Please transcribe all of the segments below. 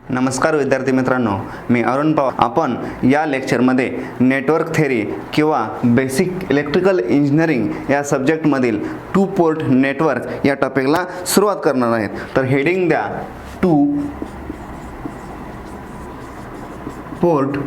नमस्कार विद्यार्थी मित्रांनो, मी अरुण पवार. आपण या लेक्चरमध्ये नेटवर्क थेरी किंवा बेसिक इलेक्ट्रिकल इंजिनिअरिंग या सब्जेक्टमधील टू पोर्ट नेटवर्क या टॉपिकला सुरुवात करणार आहेत. तर हेडिंग द्या टू पोर्ट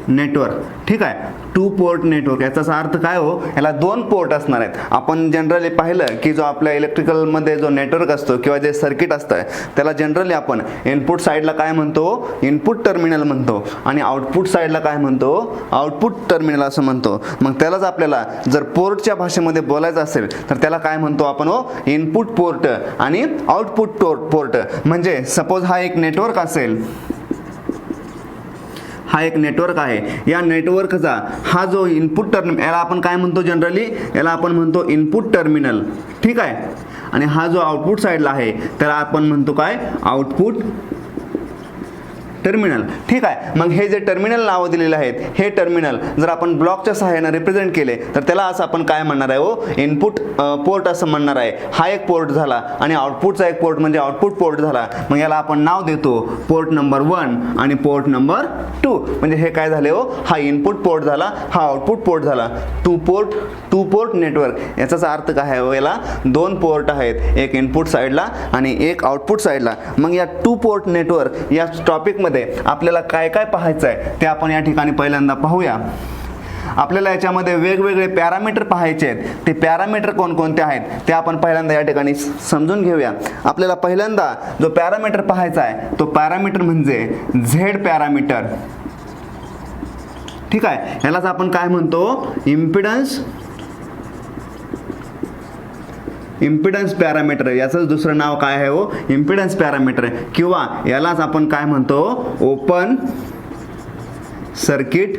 नेटवर्क. ठीक आहे, टू पोर्ट नेटवर्क याचा अर्थ काय हो, याला दोन पोर्ट असणार आहेत. आपण जनरली पाहिलं की जो आपल्या इलेक्ट्रिकलमध्ये जो नेटवर्क असतो किंवा जे सर्किट असतं त्याला जनरली आपण इनपुट साईडला काय म्हणतो, इनपुट टर्मिनल म्हणतो, आणि आउटपुट साईडला काय म्हणतो, आउटपुट टर्मिनल असं म्हणतो. मग त्यालाच आपल्याला जर पोर्टच्या भाषेमध्ये बोलायचं असेल तर त्याला काय म्हणतो आपण हो, इनपुट पोर्ट आणि आउटपुट पोर्ट. म्हणजे सपोज हा एक नेटवर्क असेल, हा एक नेटवर्क आहे. या नेटवर्कचा हा जो इनपुट टर्मिनल याला आपण काय म्हणतो, जनरली याला आपण म्हणतो इनपुट टर्मिनल. ठीक आहे, आणि हा जो आउटपुट साईडला आहे त्याला आपण म्हणतो काय, आउटपुट टर्मिनल. ठीक आहे, मग हे जे टर्मिनल नावं दिलेले आहेत हे टर्मिनल जर आपण ब्लॉकच्या सहाय्याने रिप्रेझेंट केले तर त्याला असं आपण काय म्हणणार आहे हो, इनपुट पोर्ट असं म्हणणार आहे. हा एक पोर्ट झाला आणि आउटपुटचा एक पोर्ट म्हणजे आउटपुट पोर्ट झाला. मग याला आपण नाव देतो पोर्ट नंबर 1 आणि पोर्ट नंबर 2. म्हणजे हे काय झाले हो, हा इनपुट पोर्ट झाला, हा आउटपुट पोर्ट झाला. टू पोर्ट नेटवर्क याचाच अर्थ काय आहे हो, याला दोन पोर्ट आहेत, एक इनपुट साईडला आणि एक आउटपुट साईडला. मग या टू पोर्ट नेटवर्क या टॉपिक आपल्याला काय काय पाहायचं आहे ते आपण या ठिकाणी पहिल्यांदा पाहूया. आपल्याला याच्यामध्ये वेगवेगळे पॅरामीटर पाहायचे आहेत. ते पॅरामीटर कोणकोणते आहेत ते आपण पहिल्यांदा या ठिकाणी समजून घेऊया. आपल्याला पहिल्यांदा जो पॅरामीटर पाहायचा आहे तो पॅरामीटर म्हणजे झेड पॅरामीटर. ठीक आहे, यालाच आपण काय म्हणतो, इम्पिडन्स पॅरामीटर. याचं दुसरं नाव काय आहे हो, इम्पिडन्स पॅरामीटर, किंवा यालाच आपण काय म्हणतो, ओपन सर्किट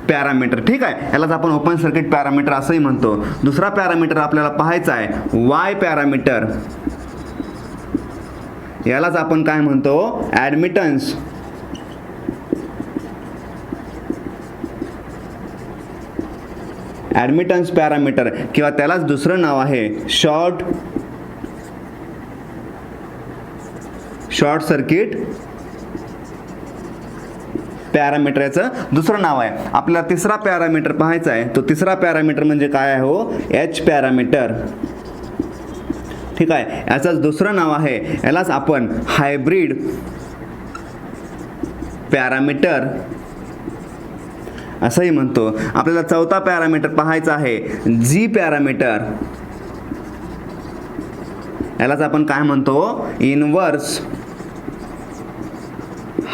पॅरामीटर. ठीक आहे, यालाच आपण ओपन सर्किट पॅरामीटर असंही म्हणतो. दुसरा पॅरामीटर आपल्याला पाहायचा आहे वाय पॅरामीटर. यालाच आपण काय म्हणतो, ॲडमिटन्स पॅरामीटर, किंवा त्यालाच दुसरं नाव आहे शॉर्ट सर्किट पॅरामीटर. याचं दुसरं नाव आहे. आपल्याला तिसरा पॅरामीटर पाहायचा आहे. तो तिसरा पॅरामीटर म्हणजे काय आहे हो, एच पॅरामीटर. ठीक आहे, याचंच दुसरं नाव आहे, यालाच आपण हायब्रिड पॅरामीटर असंही म्हणतो. आपल्याला चौथा पॅरामीटर पाहायचा आहे जी पॅरामीटर. यालाच आपण काय म्हणतो, इनव्हर्स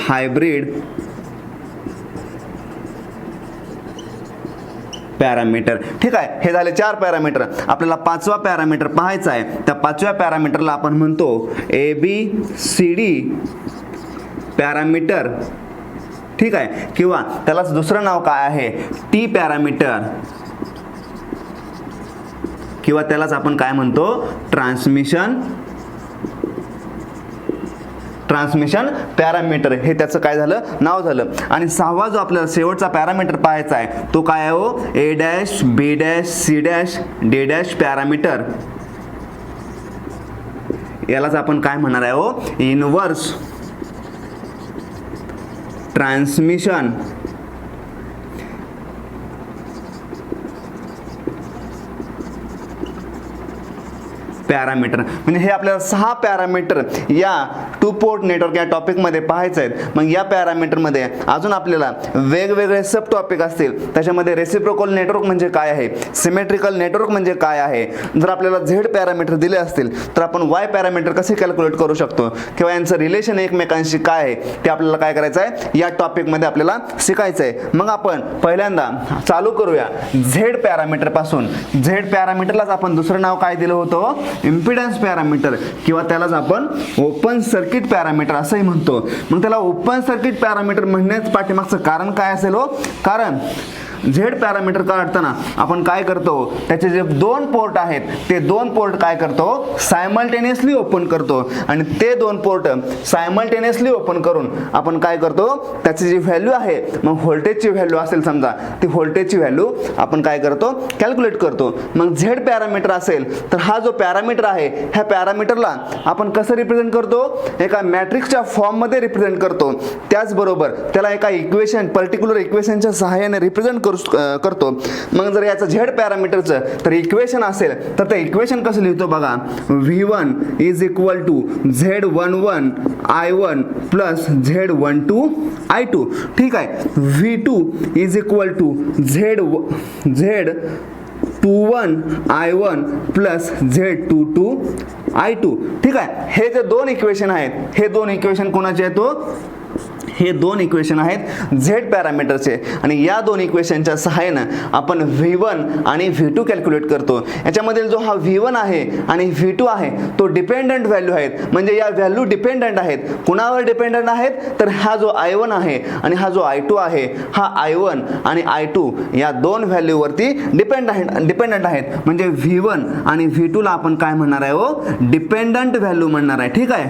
हायब्रिड पॅरामीटर. ठीक आहे, हे झाले 4 पॅरामीटर. आपल्याला पाचवा पॅरामीटर पाहायचा आहे. त्या पाचव्या पॅरामीटरला आपण म्हणतो ABCD पॅरामीटर. ठीक आहे, किंवा त्यालाच दुसरं नाव काय आहे, टी पॅरामीटर, किंवा त्यालाच आपण काय म्हणतो, ट्रान्समिशन पॅरामीटर. हे त्याचं काय झालं, नाव झालं. आणि सहावा जो आपल्याला शेवटचा पॅरामीटर पाहायचा आहे तो काय आहे हो, A', B', C', D' parameter. यालाच आपण काय म्हणणार आहे हो, इनव्हर्स ट्रान्समिशन पॅरामीटर. म्हणजे हे आपल्याला 6 पॅरामीटर या टू पोर्ट नेटवर्क या टॉपिकमध्ये पाहायचं आहेत. मग या पॅरामीटरमध्ये अजून आपल्याला वेगवेगळे सब टॉपिक असतील. त्याच्यामध्ये रेसिप्रोकल नेटवर्क म्हणजे काय आहे, सिमेट्रिकल नेटवर्क म्हणजे काय आहे. जर आपल्याला झेड पॅरामीटर दिले असतील तर आपण वाय पॅरामीटर कसे कॅल्क्युलेट करू शकतो, किंवा यांचं रिलेशन एकमेकांशी काय आहे ते आपल्याला काय करायचं आहे, या टॉपिकमध्ये आपल्याला शिकायचं आहे. मग आपण पहिल्यांदा चालू करूया झेड पॅरामीटर पासून. झेड पॅरामीटरलाच आपण दुसरं नाव काय दिलं होतं, इम्पिडन्स पॅरामीटर, किंवा त्यालाच आपण ओपन सर्किट पॅरामीटर असंही म्हणतो. मग त्याला ओपन सर्किट पॅरामीटर म्हणण्याचं पाठीमागचं कारण काय असेल हो, कारण झेड पॅरामीटर काढताना आपण काय करतो, त्याचे जे दोन पोर्ट आहेत ते दोन पोर्ट काय करतो, सायमल्टेनियसली ओपन करतो आणि ते दोन पोर्ट सायमल्टेनियसली ओपन करून आपण काय करतो, त्याची जी व्हॅल्यू आहे, मग व्होल्टेजची व्हॅल्यू असेल समजा, ती व्होल्टेजची व्हॅल्यू आपण काय करतो, कॅल्क्युलेट करतो. मग झेड पॅरामीटर असेल तर हा जो पॅरामीटर आहे ह्या पॅरामीटरला आपण कसं रिप्रेझेंट करतो, एका मॅट्रिक्सच्या फॉर्म मध्ये रिप्रेझेंट करतो. त्याचबरोबर त्याला एका इक्वेशन पर्टिक्युलर इक्वेशनच्या सहाय्याने रिप्रेझेंट करतो. मग जर याचं झेड पॅरामीटरचं तर इक्वेशन असेल तर ते इक्वेशन कसं लिहितो बघा, V1 is equal to Z11 I1 plus Z12 I2. ठीक आहे. V2 is equal to Z21 I1 plus Z22 I2. ठीक आहे. हे जे दोन इक्वेशन आहेत, हे दोन इक्वेशन कोणाचे आहेत, हे दोन इक्वेशन आहेत झेड पॅरामीटरचे आणि या दोन इक्वेशनच्या सहाय्याने आपण V1 आणि V2 कॅल्क्युलेट करतो. याच्यामधील जो हा V1 आहे आणि V2 आहे तो डिपेंडंट व्हॅल्यू आहेत, म्हणजे या व्हॅल्यू डिपेंडंट आहेत. कुणावर डिपेंडंट आहेत, तर हा जो I1 आहे आणि हा जो I2 आहे, हा I1 आणि I2 या दोन व्हॅल्यूवरती डिपेंडंट आहेत. म्हणजे V1 आणि V2 ला आपण काय म्हणणार आहे, हो डिपेंडंट व्हॅल्यू म्हणणार आहे. ठीक आहे,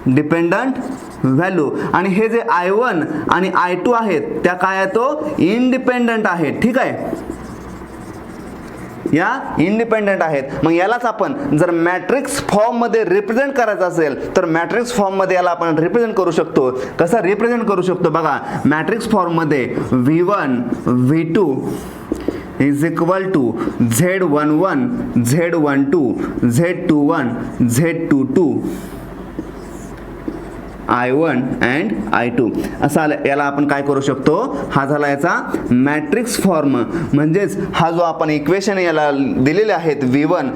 डिपेंडंट व्हॅल्यू. आणि हे जे I1 आणि I2 आहेत त्या काय आहे, तो इंडिपेंडंट आहेत. ठीक आहे, या इंडिपेंडंट आहेत. मग यालाच आपण जर मॅट्रिक्स फॉर्म मध्ये रिप्रेझेंट करायचं असेल तर मॅट्रिक्स फॉर्म मध्ये याला आपण रिप्रेझेंट करू शकतो. कसं रिप्रेझेंट करू शकतो बघा, मॅट्रिक्स फॉर्म मध्ये V1 V2 is equal to Z11 Z12 Z21 Z22 I1 and I2 असा याला आपण काय करू शकतो, हा झाला याचा मॅट्रिक्स फॉर्म. म्हणजेच हा जो आपण इक्वेशन याला दिलेले आहेत V1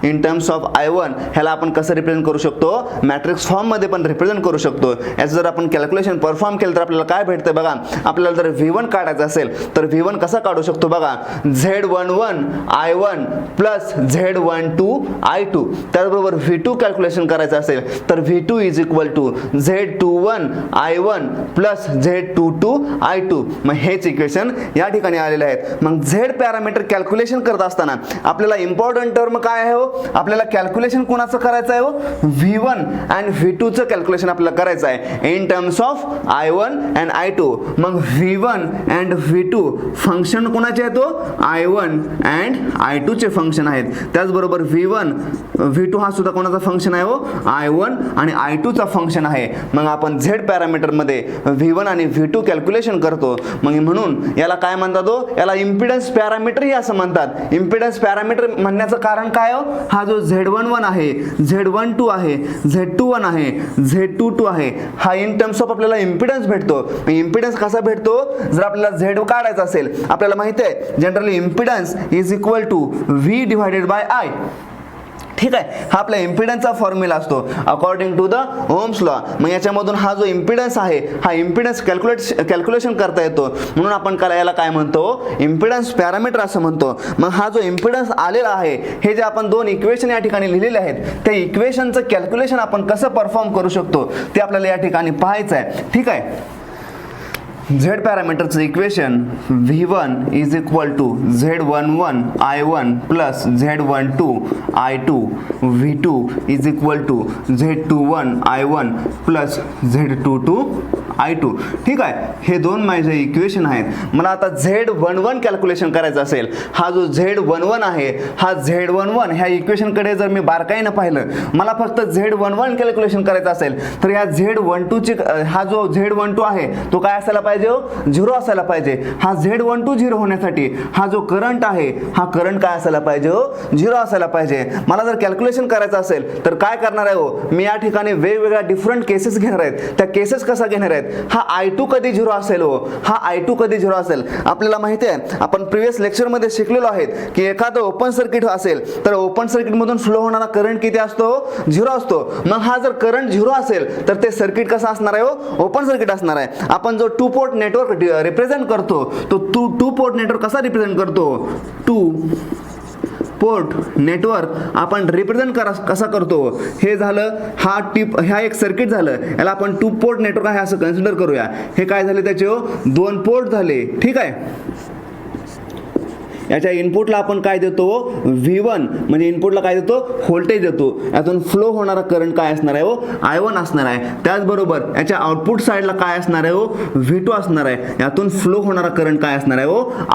in terms of I1 ह्याला आपण कसं रिप्रेझेंट करू शकतो, मॅट्रिक्स फॉर्म मध्ये पण रिप्रेझेंट करू शकतो. याचं जर आपण कॅल्क्युलेशन परफॉर्म केलं तर आपल्याला काय भेटतं बघा, आपल्याला जर V1 काढायचं असेल तर V1 कसा काढू शकतो बघा, Z11 I1 plus Z12 I2. त्याचबरोबर V2 कॅल्क्युलेशन करायचं असेल तर V2 is equal to Z21 I1 plus Z22 I2. मग हेच इक्वेशन या ठिकाणी आलेले आहेत. मग झेड पॅरामीटर कॅल्क्युलेशन करत असताना आपल्याला इम्पॉर्टंट टर्म काय आहे, आपल्याला कॅल्क्युलेशन कोणाचं करायचं आहे, V1 आणि V2 चं कॅल्क्युलेशन आपल्याला करायचं आहे in terms of I1 and I2. मग V1 अँड V2 फंक्शन कोणाचे आहे, तो I1 अँड I2 चे फंक्शन आहेत. त्याचबरोबर V1 V2 हा सुद्धा कोणाचा फंक्शन आहे, I1 आणि I2 चा फंक्शन आहे. मग आपण झेड पॅरामीटर मध्ये V1 आणि V2 कॅल्क्युलेशन करतो. मग म्हणून याला काय म्हणतात, याला इम्पिडन्स पॅरामीटर ही असं म्हणतात. इम्पिडन्स पॅरामीटर म्हणण्याचं कारण काय, हा जो Z11 आहे, Z12 आहे, Z21 आहे, Z22 आहे, हा इन टर्म्स ऑफ आपल्याला इम्पिडन्स भेटतो. इम्पिडन्स कसा भेटतो, जर आपल्याला Z काढायचा असेल, आपल्याला माहिती आहे generally impedance is equal to V divided by I. ठीक आहे, हा आपल्या इम्पिडन्सचा फॉर्म्युला असतो according to the Ohm's law. मग याच्यामधून हा जो इम्पिडन्स आहे हा इम्पिडन्स कॅल्क्युलेशन करता येतो. म्हणून आपण याला काय म्हणतो, इम्पिडन्स पॅरामीटर असं म्हणतो. मग हा जो इम्पिडन्स आलेला आहे, हे जे आपण दोन इक्वेशन या ठिकाणी लिहिलेले आहेत, त्या इक्वेशनचं कॅल्क्युलेशन आपण कसं परफॉर्म करू शकतो ते आपल्याला या ठिकाणी पाहायचं आहे. ठीक आहे, झेड पॅरामीटरचं equation V1 is equal to Z11 I1 plus Z12 I2. V2 is equal to Z21 I1 plus Z22 I2. ठीक आहे, हे दोन माझे इक्वेशन आहेत. मला आता Z11 कॅल्क्युलेशन करायचं असेल, हा जो Z11 आहे, हा Z11 ह्या इक्वेशनकडे जर मी बारकाईनं पाहिलं, मला फक्त Z11 कॅल्क्युलेशन करायचं असेल तर या Z12 ची हा जो Z12 आहे तो काय असायला पाहिजे, 0 असायला पाहिजे. हा Z12 0 होण्यासाठी हा जो करंट आहे, हा करंट काय असायला पाहिजे, 0 असायला पाहिजे. मला जर कॅल्क्युलेशन करायचं असेल तर काय करणार आहे, मी या ठिकाणी वेगवेगळ्या डिफरंट केसेस घेणार आहेत. त्या केसेस कसा घेणार आहेत, हा I2 कधी 0 असेल, हा I2 कधी 0 असेल. आपल्याला माहिती आहे, आपण प्रिव्हियस लेक्चर मध्ये शिकलेलो आहेत की एखादं ओपन सर्किट असेल तर ओपन सर्किट मधून फ्लो होणारा करंट किती असतो, 0 असतो. मग हा जर करंट 0 असेल तर ते सर्किट कसं असणार आहे, ओपन सर्किट असणार आहे. आपण जो 2 पोर्ट नेटवर्क रिप्रेझेंट करतो तो 2 पोर्ट नेटवर्क कसा रिप्रेझेंट करतो, 2 पोर्ट नेटवर्क आपण रिप्रेझेंट कसा करतो, हे झालं हा एक सर्किट झालं, याला आपण 2 पोर्ट नेटवर्क आहे असं कन्सिडर करूया. हे काय झाले, त्याचे 2 पोर्ट झाले. ठीक आहे. याच्या इनपुटला आपण काय देतो, V1 म्हणजे इनपुटला काय देतो, व्होल्टेज देतो. यातून फ्लो होणारा करंट काय असणार आहे, I1 असणार आहे. त्याचबरोबर याच्या आउटपुट साईडला काय असणार आहे, V2 असणार आहे. यातून फ्लो होणारा करंट काय असणार आहे,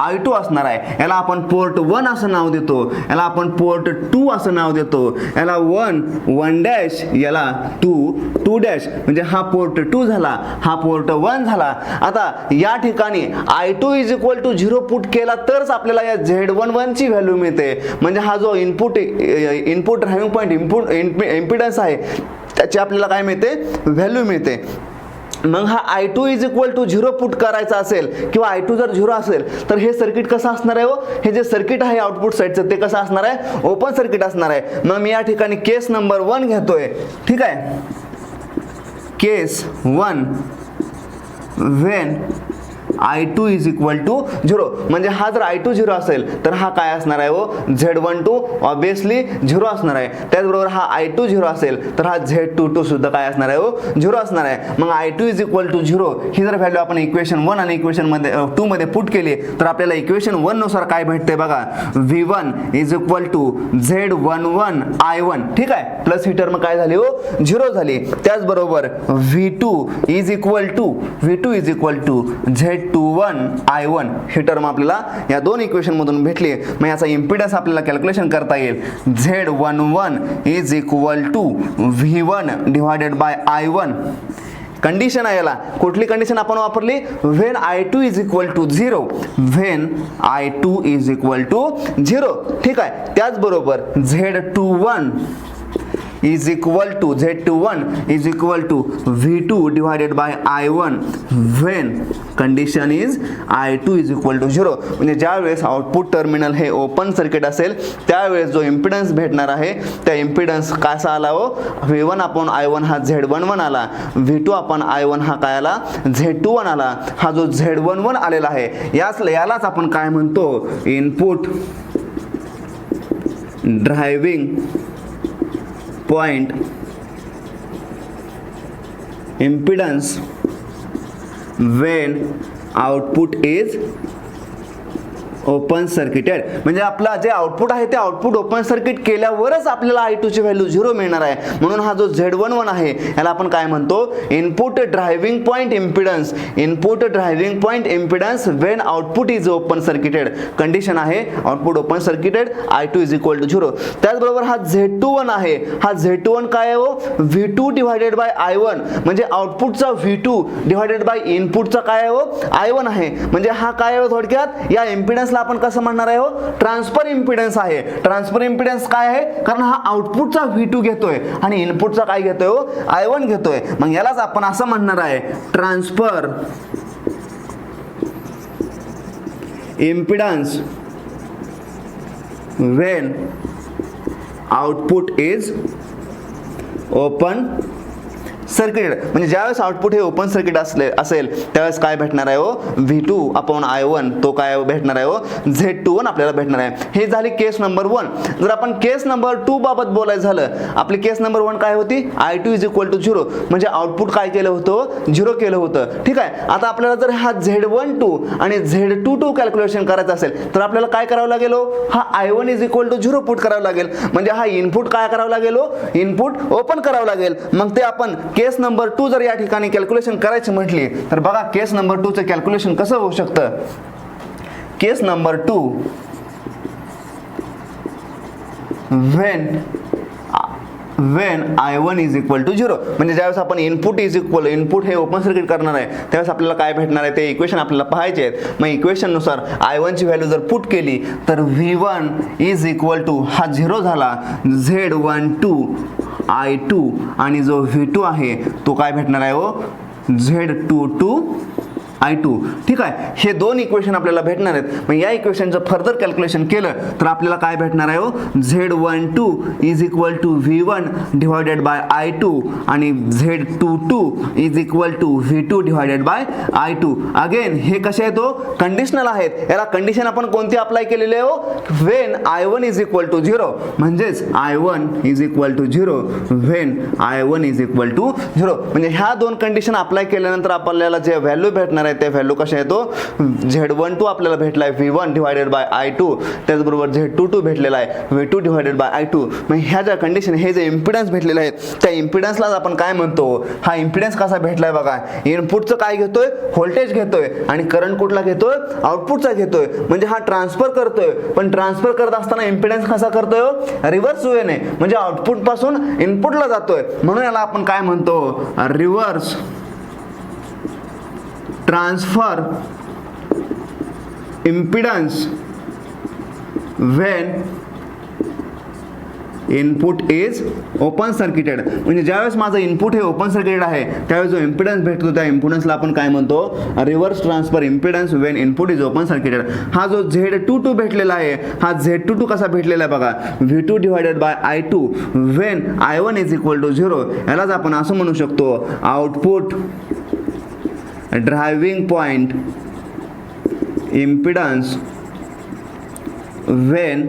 I2 असणार आहे. याला आपण पोर्ट 1 असं नाव देतो, याला आपण पोर्ट 2 असं नाव देतो, याला 1 डॅश, याला 2 डॅश. म्हणजे हा पोर्ट 2 झाला, हा पोर्ट 1 झाला. आता या ठिकाणी I2 is equal to 0 put केला तरच आपल्याला या Z11 ची व्हॅल्यू मिळते. म्हणजे हा जो इनपुट ड्रायव्हिंग पॉईंट इम्पिडन्स आहे त्याची आपल्याला काय मिळते, व्हॅल्यू मिळते. मग हा I2 is equal to 0 put करायचा असेल किंवा I2 जर 0 असेल तर हे सर्किट कसं असणार आहे, हे जे सर्किट आहे आउटपुट साईडचं ते कसं असणार आहे, ओपन सर्किट असणार आहे. मग मी या ठिकाणी केस नंबर 1 घेतोय. ठीक आहे. Case 1 when I2 is equal to 0. म्हणजे हा जर I2 0 असेल तर हा काय असणार आहे, Z12 ऑब्विसली 0 असणार आहे. त्याचबरोबर हा I2 0 असेल तर हा Z22 सुद्धा काय असणार आहे, 0 असणार आहे. मग I2 इज इक्वल टू 0 ही जर व्हॅल्यू आपण इक्वेशन 1 आणि इक्वेशन 2 मध्ये पुट केली तर आपल्याला इक्वेशन 1 नुसार काय भेटते बघा, V1 is equal to Z11 I1. ठीक आहे. प्लस ही टर्म काय झाली, 0 झाली. त्याचबरोबर V2 is equal to Z21 I1 ही टर्म आपल्याला या 2 इक्वेशन मधून भेटली. मग याचा इम्पिडन्स आपल्याला कॅल्क्युलेशन करता येईल. Z11 is equal to V1 divided by I1. Condition आहे, याला कुठली कंडिशन आपण वापरली, when I2 is equal to 0. When I2 is equal to 0. ठीक आहे. त्याचबरोबर Z21 is equal to V2 divided by I1 when condition is I2 is equal to 0. म्हणजे ज्या वेळेस आउटपुट टर्मिनल हे ओपन सर्किट असेल त्यावेळेस जो इम्पिडन्स भेटणार आहे त्या इम्पिडन्स कसा आला, V1 अपॉन I1 हा Z11 आला, V2 अपॉन I1 हा काय आला, Z21 आला. हा जो Z11 आलेला आहे यालाच आपण काय म्हणतो, input driving point impedance when output is open circuited. म्हणजे आपला जे आउटपुट आहे ते आउटपुट ओपन सर्किट केल्यावरच आपल्याला I2 ची व्हॅल्यू 0 मिळणार आहे. म्हणून हा जो Z11 आहे याला आपण काय म्हणतो, input driving point impedance. Input driving point impedance when output is open circuited. Condition आहे output open circuited, I2 is equal to 0. त्याचबरोबर हा Z21 आहे, हा Z21 काय आहे, V2 डिवायडेड बाय I1. म्हणजे आउटपुटचा V2 डिवायडेड बाय इनपुटचा काय आहे, I1 आहे. म्हणजे हा काय आहे, थोडक्यात या इम्पिडन्स आपण कसं म्हणणार आहे, ट्रान्सफर इम्पिडन्स आहे. ट्रान्सफर इम्पिडन्स काय आहे, कारण हा आउटपुटचा V2 घेतोय आणि इनपुटचा काय घेतोय, I1 घेतोय. मग यालाच आपण असं म्हणणार आहे, transfer impedance when output is open circuit. म्हणजे ज्यावेळेस आउटपुट हे ओपन सर्किट असेल त्यावेळेस काय भेटणार आहे, V2 अपॉन I1 तो काय भेटणार आहे, Z21 आपल्याला भेटणार आहे. हे झाली केस नंबर 1. जर आपण केस नंबर 2 बाबत बोलायचं झालं, आपली केस नंबर 1 काय होती, I2 इज इक्वल टू 0. म्हणजे आउटपुट काय केलं होतं, 0 केलं होतं. ठीक आहे. आता आपल्याला जर हा Z12 आणि Z22 कॅल्क्युलेशन करायचं असेल तर आपल्याला काय करावं लागेल, हा I1 is equal to 0 put करावं लागेल. म्हणजे हा इनपुट काय करावं लागेल, इनपुट ओपन करावं लागेल. मग ते आपण केस नंबर 2 जर या ठिकाणी कॅल्क्युलेशन करायची म्हटली तर बघा केस नंबर 2 चं कॅल्क्युलेशन कसं होऊ शकतं. केस number 2 when I1 is equal to 0. म्हणजे ज्यावेळेस आपण इनपुट हे ओपन सर्किट करणार आहे त्यावेळेस आपल्याला काय भेटणार आहे ते इक्वेशन आपल्याला पाहायचे आहेत. मग इक्वेशन नुसार I1 ची व्हॅल्यू जर पुट केली तर V1 इज इक्वल टू हा 0 झाला, Z12 I2 आणि जो V2 आहे तो काय भेटणार आहे, Z22 I2. ठीक आहे, हे दोन इक्वेशन आपल्याला भेटणार आहेत. मग या इक्वेशनचं फर्दर कॅल्क्युलेशन केलं तर आपल्याला काय भेटणार आहे हो, Z12 is equal to V1 divided by I2 आणि Z22 is equal to V2 divided by I2. Again हे कसे आहेत हो, कंडिशनल आहेत. याला कंडिशन आपण कोणती अप्लाय केलेली आहे हो, when I1 is equal to 0, म्हणजेच I1 is equal to 0 when I1 is equal to 0. म्हणजे ह्या दोन कंडिशन अप्लाय केल्यानंतर आपल्याला जे व्हॅल्यू भेटणार आहे ते व्हॅल्यू कशा आहे तो, Z12 आपल्याला भेटला आहे V1 डिवायडेड बाय I2, त्याचबरोबर Z22 भेटलेला आहे V2 डिवायडेड बाय I2. मग ह्या ज्या कंडिशन, हे जे इम्पिडन्स भेटलेले आहेत त्या इम्पिडन्सलाच आपण काय म्हणतो, हा इम्पिडन्स कसा भेटलाय बघा, इनपुटचं काय घेतोय, व्होल्टेज घेतोय आणि करंट कुठला घेतोय, आउटपुटचा घेतोय. म्हणजे हा ट्रान्सफर करतोय, पण ट्रान्सफर करत असताना इम्पिडन्स कसा करतोय, रिव्हर्स वेने, म्हणजे आउटपुट पासून इनपुटला जातोय. म्हणून याला आपण काय म्हणतो, reverse transfer impedance when input is open circuited. म्हणजे ज्यावेळेस माझं इनपुट हे ओपन सर्किटेड आहे त्यावेळेस जो इम्पिडन्स भेटतो त्या इम्पिडन्सला आपण काय म्हणतो, reverse transfer impedance when input is open circuited. हा जो Z22 भेटलेला आहे, हा Z22 कसा भेटलेला आहे बघा, V2 divided by I2 when I1 is equal to 0. यालाच आपण असं म्हणू शकतो, output driving point impedance when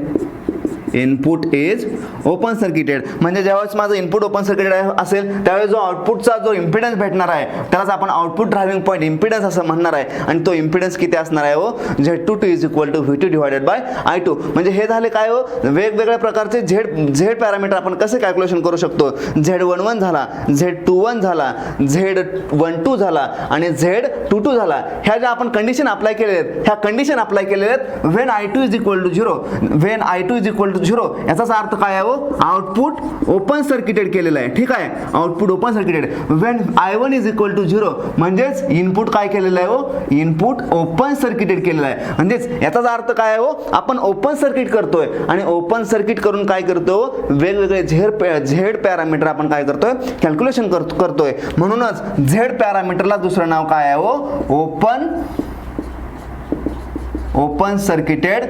input is open circuited. म्हणजे ज्यावेळेस माझं इनपुट ओपन सर्किटेड असेल त्यावेळेस जो आउटपुटचा जो इम्पिडन्स भेटणार आहे त्यालाच आपण आउटपुट ड्रायव्हिंग पॉईंट इम्पिडन्स असं म्हणणार आहे. आणि तो इम्पिडन्स किती असणार आहे हो, Z22 is equal to V2 divided by I2. म्हणजे हे झाले काय हो, वेगवेगळ्या प्रकारचे झेड पॅरामीटर आपण कसे कॅल्क्युलेशन करू शकतो. Z11 झाला, Z21 झाला, Z12 झाला आणि Z22 झाला. ह्या ज्या आपण कंडिशन अप्लाय केलेल्या आहेत, ह्या कंडिशन अप्लाय केलेल्या आहेत when I2 is equal to 0, when I2 is equal to 0. याचाच अर्थ काय आहे हो, आउटपुट ओपन सर्किटेड केलेलं आहे. ठीक आहे, output open circuited when I1 is equal to 0, म्हणजेच इनपुट काय केलेलं आहे हो, इनपुट ओपन सर्किटेड केलेलं आहे. म्हणजेच याचाच अर्थ काय आहे हो, आपण ओपन सर्किट करतोय आणि ओपन सर्किट करून काय करतो, वेगवेगळे झेड पॅरामीटर आपण काय करतोय, कॅल्क्युलेशन करतोय. म्हणूनच झेड पॅरामीटरला दुसरं नाव काय आहे हो, ओपन सर्किटेड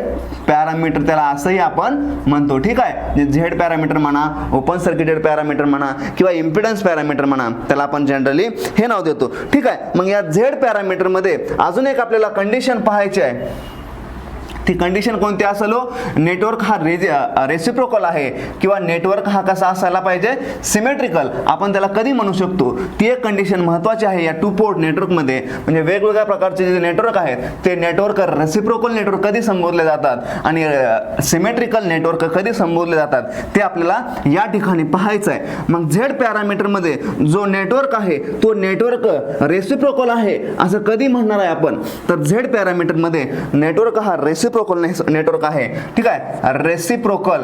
पॅरामीटर, त्याला असंही आपण म्हणतो. ठीक आहे, झेड पॅरामीटर म्हणा, ओपन सर्किटेड पॅरामीटर म्हणा किंवा इम्पिडन्स पॅरामीटर म्हणा, त्याला आपण जनरली हे नाव देतो. ठीक आहे, मग या झेड पॅरामीटर मध्ये अजून एक आपल्याला कंडिशन पाहायची आहे. ती कंडिशन कोणती असेल हो, नेटवर्क हा रेसिप्रोकल आहे किंवा नेटवर्क हा कसा असायला पाहिजे, सिमेट्रिकल. आपण त्याला कधी म्हणू शकतो, ती एक कंडिशन महत्त्वाची आहे या 2 पोर्ट नेटवर्कमध्ये. म्हणजे वेगवेगळ्या प्रकारचे जे नेटवर्क आहेत ते नेटवर्क रेसिप्रोकल नेटवर्क कधी संबोधले जातात आणि सिमेट्रिकल नेटवर्क कधी संबोधले जातात ते आपल्याला या ठिकाणी पाहायचं आहे. मग झेड पॅरामीटरमध्ये जो नेटवर्क आहे तो नेटवर्क रेसिप्रोकल आहे असं कधी म्हणणार आहे आपण, तर झेड पॅरामीटरमध्ये नेटवर्क हा रेसिप्रोकल नेटवर्क आहे. ठीक आहे, रेसिप्रोकल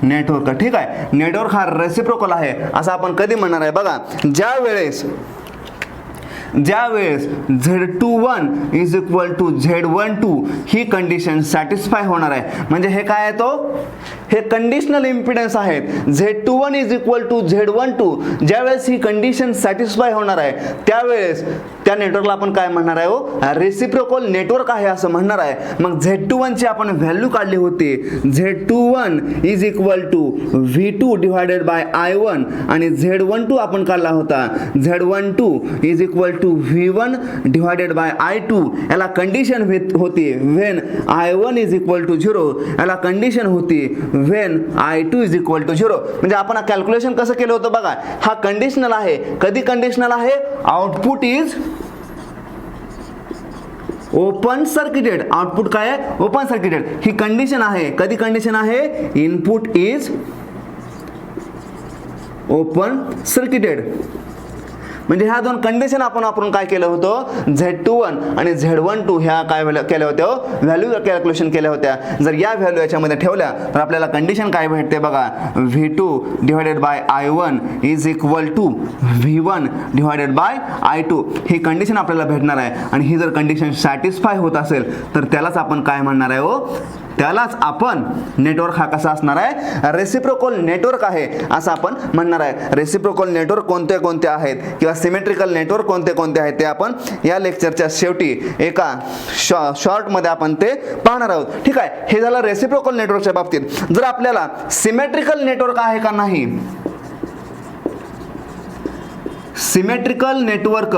नेटवर्क. ठीक आहे, नेटवर्क हा रेसिप्रोकल आहे असं आपण कधी म्हणणार आहे बघा, ज्यावेळेस Z21 is equal to Z12 ही कंडिशन सॅटिस्फाय होणार आहे. म्हणजे हे काय आहे तो, हे कंडिशनल इम्पिडन्स आहेत. Z21 is equal to Z12 ज्यावेळेस ही कंडिशन सॅटिस्फाय होणार आहे त्यावेळेस त्या नेटवर्कला आपण काय म्हणणार आहे हो, रेसिप्रोकल नेटवर्क आहे असं म्हणणार आहे. मग Z21 ची आपण व्हॅल्यू काढली होती, Z21 is equal to V2 divided by I1 आणि Z12 आपण काढला होता, Z12 is equal to V1 divided by I2. याला कंडिशन होती when I1 is equal to 0, याला कंडिशन होती when I2 is equal to 0. म्हणजे आपण कॅल्क्युलेशन कसं केलं होतं बघा, हा कंडिशनल आहे. कधी कंडिशनल आहे, output is open circuited. Output काय आहे, ओपन सर्किटेड. ही कंडिशन आहे. कधी कंडिशन आहे, इनपुट इज ओपन सर्किटेड. म्हणजे ह्या दोन कंडिशन आपण काय केलं होतं, Z21 आणि Z12 ह्या काय केल्या होत्या, व्हॅल्यू कॅल्क्युलेशन केल्या होत्या. जर या व्हॅल्यू याच्यामध्ये ठेवल्या तर आपल्याला कंडिशन काय भेटते बघा, V2 divided by I1 is equal to V1 divided by I2. ही कंडिशन आपल्याला भेटणार आहे आणि ही जर कंडिशन सॅटिस्फाय होत असेल तर त्यालाच आपण काय म्हणणार आहे हो, त्यालाच आपण नेटवर्क हा कसा असणार आहे, रेसिप्रोकल नेटवर्क आहे असं आपण म्हणणार आहे. रेसिप्रोकल नेटवर्क कोणते कोणते आहेत किंवा सिमेट्रिकल नेटवर्क कोणते कोणते आहेत ते आपण या लेक्चरच्या शेवटी एका शॉर्टमध्ये आपण ते पाहणार आहोत. ठीक आहे, हे झालं रेसिप्रोकल नेटवर्कच्या बाबतीत. जर आपल्याला सिमेट्रिकल नेटवर्क आहे का नाही, सिमेट्रिकल नेटवर्क,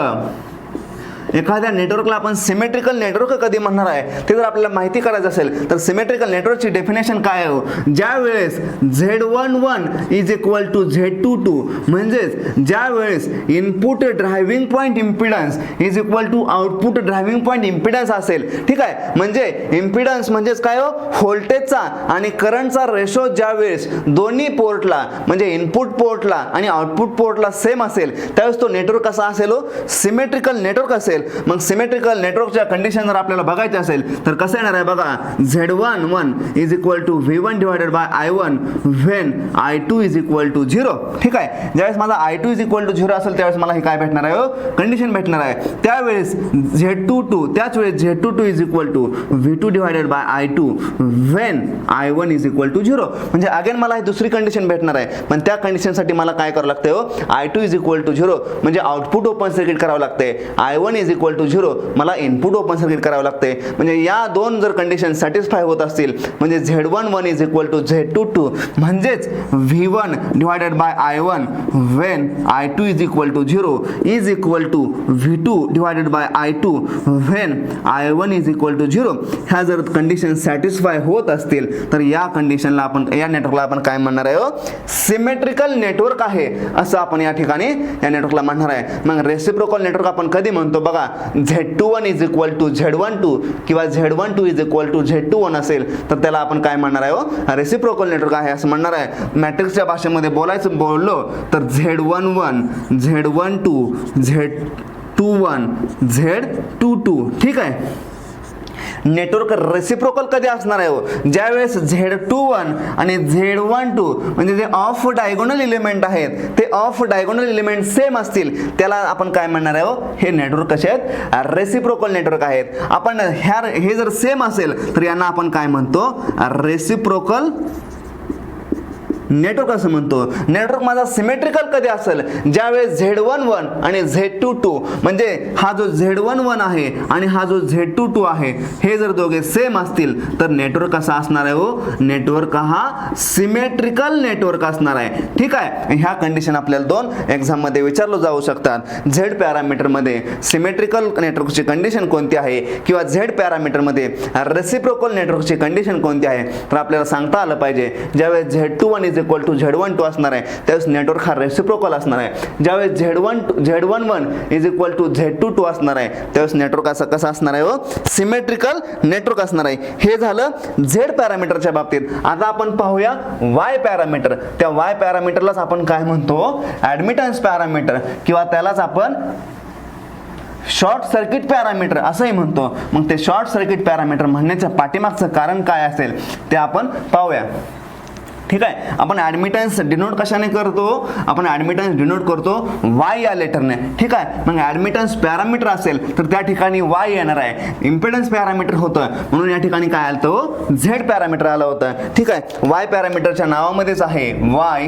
एखाद्या नेटवर्कला आपण सिमेट्रिकल नेटवर्क कधी म्हणणार आहे ते जर आपल्याला माहिती करायचं असेल तर सिमेट्रिकल नेटवर्कची डेफिनेशन काय आहे, ज्या वेळेस Z11 is equal to Z22, म्हणजेच ज्या वेळेस input driving point impedance is equal to output driving point impedance असेल. ठीक आहे, म्हणजे इम्पिडन्स म्हणजेच काय हो, व्होल्टेजचा आणि करंटचा रेशो ज्या वेळेस दोन्ही पोर्टला म्हणजे इनपुट पोर्टला आणि आउटपुट पोर्टला सेम असेल त्यावेळेस तो नेटवर्क कसा असेल हो, सिमेट्रिकल नेटवर्क असेल. मग सिमेट्रिकल नेटवर्कच्या कंडिशन जर आपल्याला बघायचे असेल तर कसं येणार आहे बघा, Z11 is equal to V1 divided by I1 when I2 is equal to 0. ठीक आहे, ज्यावेळेस माझा I2 इज इक्वल टू 0 असेल त्यावेळेस मला हे काय भेटणार आहे हो, कंडिशन भेटणार आहे. त्यावेळेस Z22, त्याच वेळेस Z22 is equal to V2 divided by I2 when I1 is equal to 0. म्हणजे अगेन मला ही दुसरी कंडिशन भेटणार आहे, पण त्या कंडिशनसाठी मला काय करावं लागतं हो, I2 इज इक्वल टू 0 म्हणजे आउटपुट ओपन सर्किट करावं लागते, I1 इज इक्वल टू 0 मला इनपुट ओपन सर्किट करावं लागते. म्हणजे या दोन जर कंडिशन सॅटिस्फाय होत असतील म्हणजे Z11 is equal to Z22 म्हणजेच V1 divided by I1 when I2 is equal to 0 is equal to V2 divided by I2 when I1 is equal to 0. ह्या जर कंडिशन सॅटिस्फाय होत असतील तर या कंडिशनला आपण, या नेटवर्कला आपण काय म्हणणार आहे हो, सिमेट्रिकल नेटवर्क आहे असं आपण या ठिकाणी या नेटवर्कला म्हणणार आहे. मग रेसिप्रोकल नेटवर्क आपण कधी म्हणतो बघा, Z21 is equal to Z12 किंवा Z12 is equal to Z21 असेल तर त्याला आपण काय म्हणणार आहे हो, रेसिप्रोकल नेटवर्क आहे असं म्हणणार आहे. मॅट्रिक्सच्या भाषेमध्ये बोललो तर Z11 Z12 Z21 Z22. ठीक आहे, नेटवर्क रेसिप्रोकल कधी असणार आहे हो, ज्यावेळेस Z21 आणि Z12 म्हणजे जे ऑफ डायगोनल एलिमेंट आहेत ते ऑफ डायगोनल एलिमेंट सेम असतील त्याला आपण काय म्हणणार आहे हो, हे नेटवर्क कसे आहेत, रेसिप्रोकल नेटवर्क आहेत. आपण हे जर सेम असेल तर यांना आपण काय म्हणतो, रेसिप्रोकल नेटवर्क असं म्हणतो. नेटवर्क माझा सिमेट्रिकल कधी असेल, ज्यावेळेस Z11 आणि Z22 म्हणजे हा जो Z11 आहे आणि हा जो Z22 आहे हे जर दोघे सेम असतील तर नेटवर्क कसा असणार आहे हो, नेटवर्क हा सिमेट्रिकल नेटवर्क असणार आहे. ठीक आहे, ह्या कंडिशन आपल्याला दोन एक्झाम मध्ये विचारलं जाऊ शकतात. झेड पॅरामीटर मध्ये सिमेट्रिकल नेटवर्कची कंडिशन कोणती आहे किंवा झेड पॅरामीटर मध्ये रेसिप्रोकल नेटवर्कची कंडिशन कोणती आहे तर आपल्याला सांगता आलं पाहिजे. ज्यावेळेस Z21 is equal to Z12 असणार आहे त्यावेळेस नेटवर्क हा रेसिप्रोकल असणार आहे. ज्यावेळेस Z11 is equal to Z22 असणार आहे त्यावेळेस नेटवर्क असं कसं असणार आहे हो, सिमेट्रिकल नेटवर्क असणार आहे. हे झालं झेड पॅरामीटरच्या बाबतीत. आता आपण पाहूया वाय पॅरामीटर. त्या वाय पॅरामीटरलाच आपण काय म्हणतो, ऍडमिटन्स पॅरामीटर किंवा त्यालाच आपण शॉर्ट सर्किट पॅरामीटर असंही म्हणतो. मग ते शॉर्ट सर्किट पॅरामीटर म्हणण्याच्या पाठीमागचं कारण काय असेल ते आपण पाहूया. ठीक आहे, आपण ऍडमिटन्स डिनोट कशाने करतो, आपण ऍडमिटन्स डिनोट करतो वाय या लेटरने. ठीक आहे, मग ऍडमिटन्स पॅरामीटर असेल तर त्या ठिकाणी वाय येणार आहे. इम्पिडन्स पॅरामीटर होतं म्हणून या ठिकाणी काय आलं होतं, झेड पॅरामीटर आलं होतं. ठीक आहे, वाय पॅरामीटरच्या नावामध्येच आहे वाय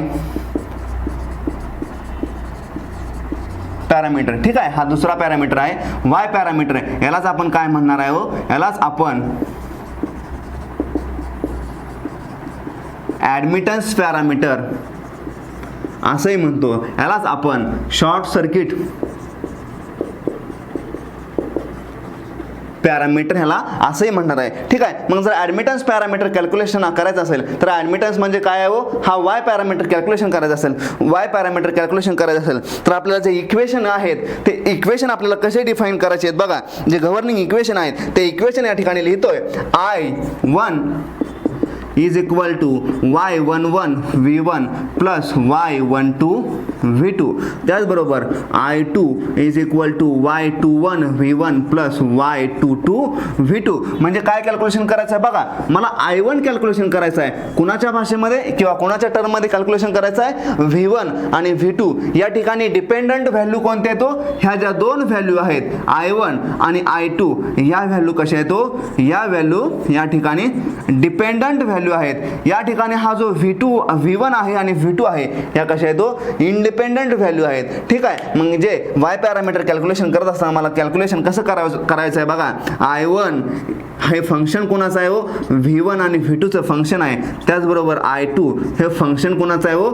पॅरामीटर. ठीक आहे, हा दुसरा पॅरामीटर आहे वाय पॅरामीटर. यालाच आपण काय म्हणणार आहे हो, यालाच आपण ऍडमिटन्स पॅरामीटर असंही म्हणतो. यालाच आपण शॉर्ट सर्किट पॅरामीटर ह्याला असंही म्हणणार आहे. ठीक आहे, मग जर ऍडमिटन्स पॅरामीटर कॅल्क्युलेशन करायचं असेल तर ऍडमिटन्स म्हणजे काय आहे हो, हा वाय पॅरामीटर कॅल्क्युलेशन करायचं असेल, वाय पॅरामीटर कॅल्क्युलेशन करायचं असेल तर आपल्याला जे इक्वेशन आहेत ते इक्वेशन आपल्याला कसे डिफाईन करायचे आहेत बघा. जे गव्हर्निंग इक्वेशन आहेत ते इक्वेशन या ठिकाणी लिहितोय I1 is equal to y11 v1 plus y12 v2. त्याचबरोबर I2 is equal to y21 v1 plus y22 v2. म्हणजे काय कॅल्क्युलेशन करायचं आहे बघा, मला I1 कॅल्क्युलेशन करायचं आहे कुणाच्या भाषेमध्ये किंवा कुणाच्या टर्ममध्ये कॅल्क्युलेशन करायचं आहे, v1 आणि v2. या ठिकाणी डिपेंडंट व्हॅल्यू कोणते येतो, ह्या ज्या दोन व्हॅल्यू आहेत I1 आणि I2 या व्हॅल्यू कशा येतो, या व्हॅल्यू या ठिकाणी डिपेंडंट व्हॅल्यू आहेत. या ठिकाणी हा जो v1 आहे आणि v2 आहे या कशा येतो, इंडिपेंडंट व्हॅल्यू आहेत. ठीक आहे, म्हणजे वाय पॅरामीटर कॅल्क्युलेशन करत असताना मला कॅल्क्युलेशन कसं करायचं आहे बघा, I1 हे फंक्शन कोणाचं आहे हो, v1 आणि v2चं फंक्शन आहे. त्याचबरोबर I2 हे फंक्शन कोणाचं आहे हो,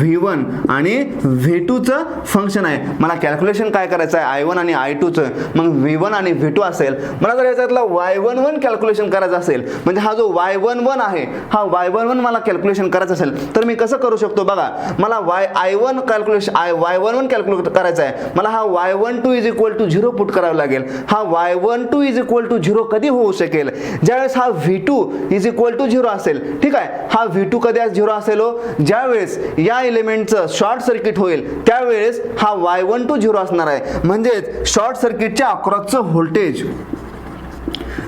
v1 आणि v2चं फंक्शन आहे. मला कॅल्क्युलेशन काय करायचं आहे, I1 आणि I2चं. मग v1 आणि v2 असेल, मला जर याच्यातला y11 कॅल्क्युलेशन करायचं असेल, म्हणजे हा जो y11 आहे हा y11 मला कॅल्क्युलेशन करायचं असेल तर मी कसं करू शकतो बघा, मला y11 कॅल्क्युलेट करायचं आहे, मला हा y12 is equal to 0 put करावं लागेल. हा y12 इज इक्वल टू 0 कधी होऊ शकेल, ज्यावेळेस हा v2 इज इक्वल टू 0 असेल. ठीक आहे, हा v2 कधी 0 असेल हो, ज्यावेळेस या एलिमेंटचं शॉर्ट सर्किट होईल त्यावेळेस हा y12 0 असणार आहे. म्हणजेच शॉर्ट सर्किटच्या अक्रॉसचं व्होल्टेज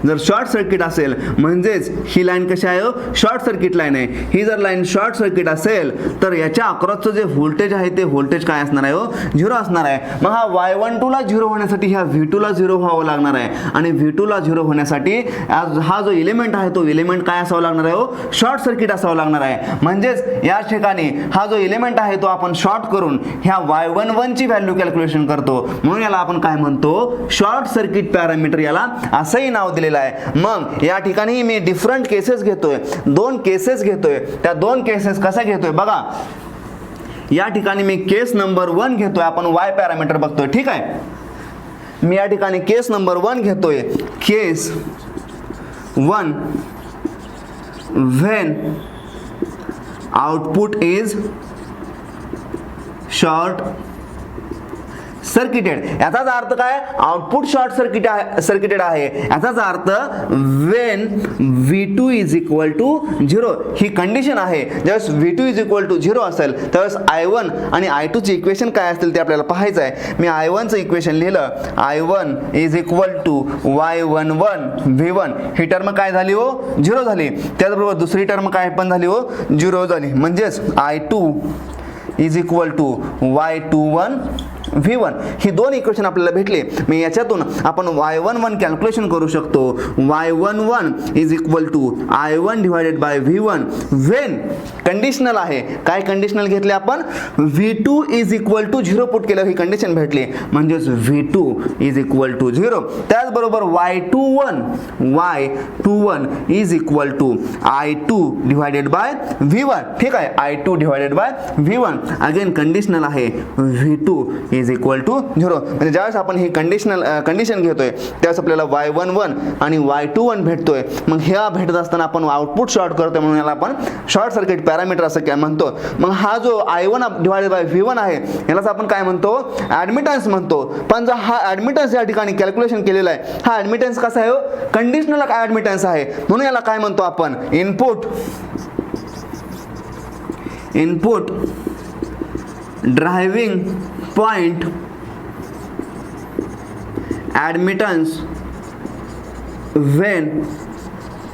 जर शॉर्ट सर्किट असेल म्हणजेच ही लाईन कशी आहे, शॉर्ट सर्किट लाईन आहे. ही जर लाईन शॉर्ट सर्किट असेल तर याच्या अक्रॉसचं जे व्होल्टेज आहे ते व्होल्टेज काय असणार आहे हो, 0 असणार आहे. मग हा y12 ला 0 होण्यासाठी ह्या v2 ला 0 व्हावं लागणार आहे आणि v2 ला 0 होण्यासाठी हा जो एलिमेंट आहे तो एलिमेंट काय असावं लागणार आहे हो, शॉर्ट सर्किट असावं लागणार आहे. म्हणजेच या ठिकाणी हा जो एलिमेंट आहे तो आपण शॉर्ट करून ह्या y11 ची व्हॅल्यू कॅल्क्युलेशन करतो, म्हणून याला आपण काय म्हणतो, शॉर्ट सर्किट पॅरामीटर याला असंही नाव दिले आहे. मग या ठिकाणी मी डिफरंट केसेस घेतोय, दोन केसेस घेतोय. त्या दोन केसेस कसा घेतोय बघा, या ठिकाणी मी केस नंबर 1 घेतोय, आपण वाय पॅरामीटर बघतोय. ठीक आहे, मी या ठिकाणी केस नंबर 1 घेतोय. Case 1 when output is short circuited. याचाच अर्थ काय, आउटपुट शॉर्ट सर्किटेड आहे. याचाच अर्थ when v2 is equal to 0 ही कंडिशन आहे. ज्यावेळेस v2 इज इक्वल टू 0 असेल त्यावेळेस I1 आणि I2 चे इक्वेशन काय असतील ते आपल्याला पाहायचं आहे. मी I1 चं इक्वेशन लिहिलं, I1 is equal to y11 v1. ही टर्म काय झाली हो, 0 झाली. त्याचबरोबर दुसरी टर्म काय पण झाली हो, 0 झाली. म्हणजेच I2 is equal to y21 v1. ही दोन इक्वेशन आपल्याला भेटले. मी याच्यातून आपण y11 कॅल्क्युलेशन करू शकतो. y11 is equal to I1 divided by v1 when conditional आहे. काय कंडिशनल घेतले आपण, v2 is equal to 0 put केलं, ही कंडिशन भेटली. म्हणजेच v2 इज इक्वल टू 0. त्याचबरोबर y21 is equal to I2 divided by v1. ठीक आहे, I2 divided by v1 again conditional आहे. v2 is equal to 0. म्हणजे ज्यावेळेस आपण ही कंडिशन घेतोय त्यावेळेस आपल्याला y11 आणि y21 भेटतोय. मग ह्या भेटत असताना आपण आउटपुट शॉर्ट करतोय, म्हणून याला आपण शॉर्ट सर्किट पॅरामीटर असं काय म्हणतो. मग हा जो I1 डिवायडेड बाय v1 आहे यालाच आपण काय म्हणतो, ऍडमिटन्स म्हणतो. पण जर हा ऍडमिटन्स या ठिकाणी कॅल्क्युलेशन केलेला आहे, हा ऍडमिटन्स कसा आहे, कंडिशनल ऍडमिटन्स आहे, म्हणून याला काय म्हणतो आपण, input driving point admittance when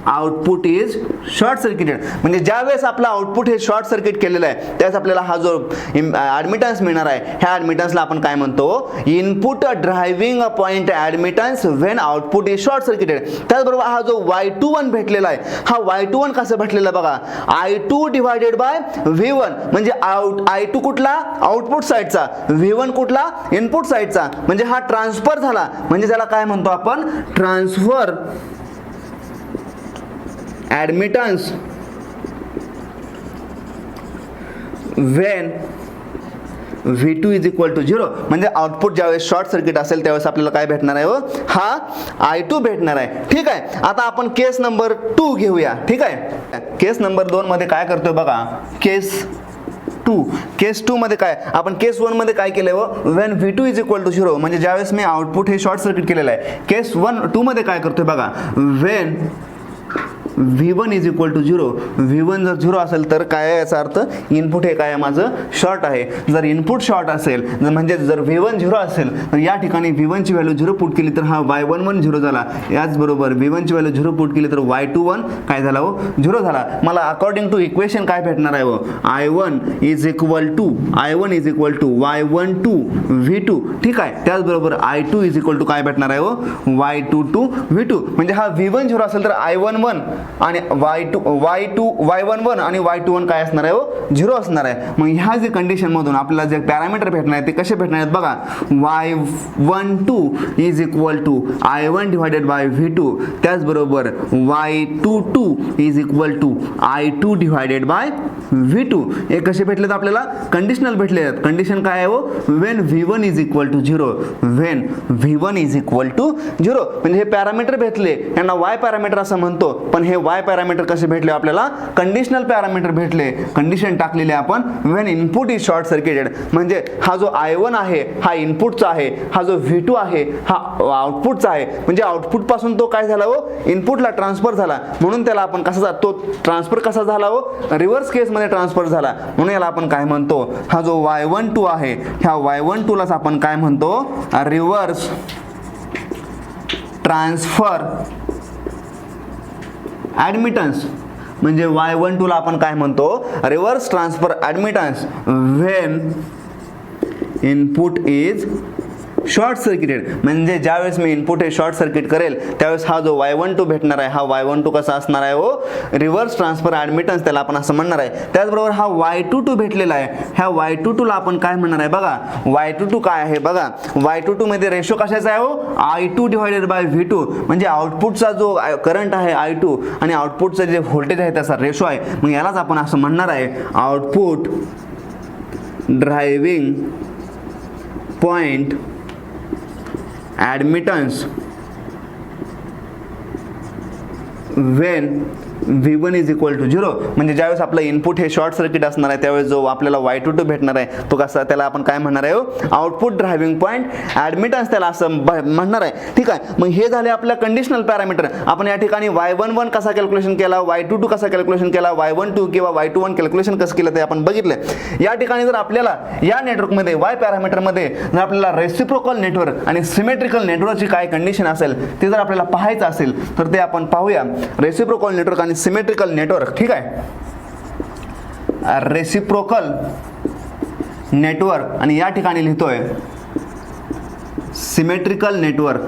output is short circuited. म्हणजे ज्यावेळेस आपला आउटपुट हे शॉर्ट सर्किट केलेलं आहे त्यावेळेस आपल्याला हा जो ॲडमिटन्स मिळणार आहे ह्या ॲडमिटन्सला आपण काय म्हणतो, input driving point admittance when output is short circuited. त्याचबरोबर हा जो y21 भेटलेला आहे, हा y21 कसं भेटलेला बघा, I2 डिवायडेड बाय v1. म्हणजे I2 कुठला, आउटपुट साईडचा, v1 कुठला, इनपुट साईडचा. म्हणजे हा ट्रान्सफर झाला. म्हणजे त्याला काय म्हणतो आपण, transfer admittance when v2 is equal to 0. म्हणजे आउटपुट ज्यावेळेस शॉर्ट सर्किट असेल त्यावेळेस आपल्याला काय भेटणार आहे, हा I2 भेटणार आहे. ठीक आहे, आता आपण केस नंबर 2 घेऊया. ठीक आहे, केस नंबर 2 मध्ये काय करतोय बघा, केस 2 मध्ये काय, आपण केस 1 मध्ये काय केलंय, when v2 is equal to 0. म्हणजे ज्यावेळेस मी आउटपुट हे शॉर्ट सर्किट केलेलं आहे. केस 2 मध्ये काय करतोय बघा, when V1 is equal to 0. V1 जर 0 असेल तर काय आहे याचा अर्थ, इनपुट हे काय आहे माझं शॉर्ट आहे. जर इनपुट शॉर्ट असेल म्हणजे जर V1 0 असेल तर या ठिकाणी V1 ची व्हॅल्यू 0 पुट केली तर हा Y11 0 झाला. याचबरोबर V1 ची व्हॅल्यू 0 पुट केली तर Y21 काय झाला हो, 0 झाला. मला अकॉर्डिंग टू इक्वेशन काय भेटणार आहे हो, I1 is equal to Y12 V2. ठीक आहे. त्याचबरोबर I2 इज इक्वल टू काय भेटणार आहे हो, Y22 V2. म्हणजे हा V1 0 असेल तर I11 आणि Y11 आणि Y21 काय असणार आहे हो, 0 असणार आहे. मग ह्या जे कंडिशन मधून आपल्याला जे पॅरामीटर भेटणार आहे ते कसे भेटणार आहेत बघा, Y12 is equal to I1 divided by V2. त्याचबरोबर Y22 is equal to I2 divided by V2. हे कसे भेटलेत आपल्याला, कंडिशनल भेटले आहेत. कंडिशन काय आहे हो, when V1 is equal to 0. when V1 is equal to 0 म्हणजे हे पॅरामीटर भेटले, यांना Y पॅरामीटर असं म्हणतो. पण हे Y पॅरामीटर कसे भेटले आपल्याला, कंडिशनल पॅरामीटर भेटले. कंडिशन टाकलेले आपण when input is short circuited. म्हणजे हा जो I1 आहे हा इनपुटचा आहे, हा जो V2 आहे हा आउटपुटचा आहे. म्हणजे आउटपुट पासून तो काय झाला हो, इनपुटला ट्रान्सफर झाला. म्हणून त्याला आपण कसा, तो ट्रान्सफर कसा झाला हो, रिव्हर्स केस मध्ये ट्रान्सफर झाला. म्हणून याला आपण काय म्हणतो, हा जो Y12 आहे ह्या Y12 लाच आपण काय म्हणतो, रिव्हर्स ट्रान्सफर ॲडमिटन्स. म्हणजे Y12 ला आपण काय म्हणतो, reverse transfer admittance when input is short circuited. म्हणजे ज्यावेळेस मी इनपुट हे शॉर्ट सर्किट करेल त्यावेळेस हा जो Y12 भेटणार आहे, हा Y12 कसा असणार आहे हो, रिव्हर्स ट्रान्सफर ॲडमिटन्स त्याला आपण असं म्हणणार आहे. त्याचबरोबर हा Y22 भेटलेला आहे, ह्या Y22 ला आपण काय म्हणणार आहे बघा, Y22 काय आहे बघा, Y22 मध्ये रेशो कशाचा आहे हो, I2 डिवायडेड बाय V2. म्हणजे आउटपुटचा जो करंट आहे I2 आणि आउटपुटचं जे व्होल्टेज आहे त्याचा रेशो आहे. मग यालाच आपण असं म्हणणार आहे, output driving point admittance when V1 is equal to 0. म्हणजे ज्यावेळेस आपलं इनपुट हे शॉर्ट सर्किट असणार आहे त्यावेळेस जो आपल्याला Y22 भेटणार आहे तो कसा, त्याला आपण काय म्हणणार आहे, आउटपुट ड्रायव्हिंग पॉइंट ॲडमिटन्स त्याला असं म्हणणार आहे. ठीक आहे. मग हे झाले आपल्या कंडिशनल पॅरामीटर. आपण या ठिकाणी Y11 कसा कॅल्क्युलेशन केला, Y22 कसा कॅल्क्युलेशन केला, Y12 किंवा Y21 कॅल्क्युलेशन कसं केलं ते आपण बघितलं. या ठिकाणी जर आपल्याला या नेटवर्कमध्ये Y पॅरामीटरमध्ये जर आपल्याला रेसिप्रोकल नेटवर्क आणि सिमेट्रिकल नेटवर्कची काय कंडिशन असेल ते जर आपल्याला पाहायचं असेल तर ते आपण पाहूया. रेसिप्रोकल नेटवर्क आणि सिमेट्रिकल नेटवर्क. ठीक आहे. रेसिप्रोकल नेटवर्क आणि या ठिकाणी लिहितोय सिमेट्रिकल नेटवर्क.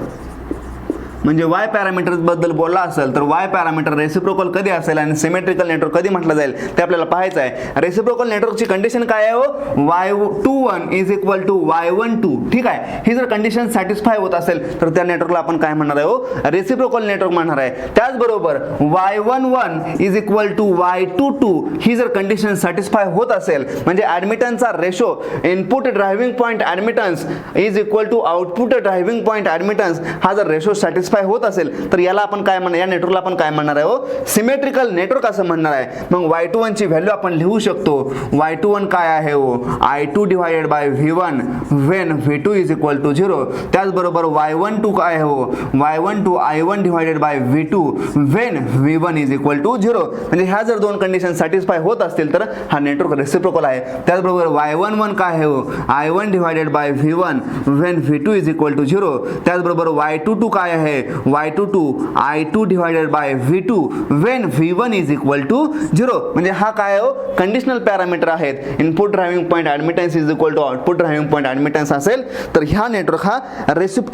म्हणजे Y पॅरामीटर बद्दल बोलला असेल तर Y पॅरामीटर रेसिप्रोकल कधी असेल आणि सिमेट्रिकल नेटवर्क कधी म्हटलं जाईल ते आपल्याला पाहायचं आहे. रेसिप्रोकल नेटवर्कची कंडिशन काय आहे हो, Y21 is equal to Y12. ठीक आहे. ही जर कंडिशन सॅटिस्फाय होत असेल तर त्या नेटवर्कला आपण काय म्हणणार आहे हो, रेसिप्रोकल नेटवर्क म्हणणार आहे. त्याचबरोबर Y11 is equal to Y22 ही जर कंडिशन सॅटिस्फाय होत असेल म्हणजे ॲडमिटन्सचा ratio input driving point admittance is equal to output driving point admittance हा जर रेशो सॅटिस्फाय होत असेल तर याला आपण काय म्हणणार, या नेटवर्कला आपण काय म्हणणार आहे हो, सिमेट्रिकल नेटवर्क असं म्हणणार आहे. मग Y21 ची व्हॅल्यू आपण लिहू शकतो. Y21 काय आहे हो, I2 divided by V1 when V2 is equal to 0. त्याचबरोबर Y12 काय आहे हो, Y12 I1 divided by V2 when V1 is equal to 0. म्हणजे ह्या जर दोन कंडिशन सॅटिस्फाय होत असतील तर हा नेटवर्क रेसिप्रोकल आहे. त्याचबरोबर Y11 काय आहे हो, I1 divided by V1 when V2 is equal to 0. त्याचबरोबर Y22 काय आहे, Y22 I2 divided by V2 when V1 is equal to 0. म्हणजे हा काय हो, कंडिशनल पॅरामीटर आहेत. Input driving point admittance is equal to output driving point admittance असेल तर ह्या नेटवर्क हा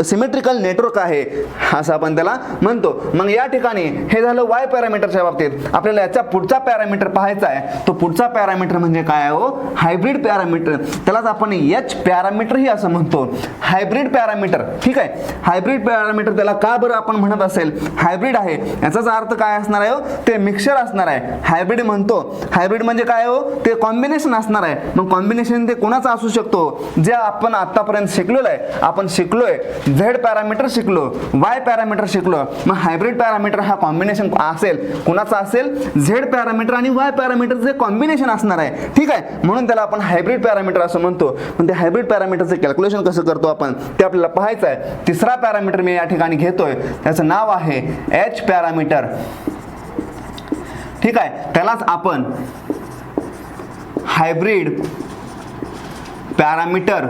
सिमेट्रिकल नेटवर्क आहे असं आपण त्याला म्हणतो. मग या ठिकाणी हे झालं Y पॅरामीटरच्या बाबतीत. आपल्याला याचा पुढचा पॅरामीटर पाहायचा आहे. तो पुढचा पॅरामीटर म्हणजे काय हो, हायब्रिड पॅरामीटर. त्यालाच आपण H पॅरामीटर ही असं म्हणतो, हायब्रिड पॅरामीटर. ठीक आहे. हायब्रिड पॅरामीटर त्याला का बरं आपण म्हणत असेल, हायब्रिड आहे याचाच अर्थ काय असणार आहे हो, ते मिक्सचर असणार आहे. हायब्रिड म्हणतो, हायब्रिड म्हणजे काय हो, ते कॉम्बिनेशन असणार आहे. मग कॉम्बिनेशन ते कोणाचं असू शकतो, जे आपण आतापर्यंत शिकलेलो आहे. आपण शिकलोय Z पॅरामीटर शिकलो, Y पॅरामीटर शिकलो. मग हायब्रिड पॅरामीटर हा कॉम्बिनेशन असेल, कोणाचा असेल, Z पॅरामीटर आणि Y पॅरामीटरचे कॉम्बिनेशन असणार आहे. ठीक आहे. म्हणून त्याला आपण हायब्रिड पॅरामीटर असं म्हणतो. पण ते हायब्रिड पॅरामीटरचे कॅल्क्युलेशन कसं करतो आपण ते आपल्याला पाहायचं आहे. तिसरा पॅरामीटर मी या ठिकाणी घेतोय, त्याचं नाव आहे H पॅरामीटर. ठीक आहे, त्यालाच आपण हायब्रिड पॅरामीटर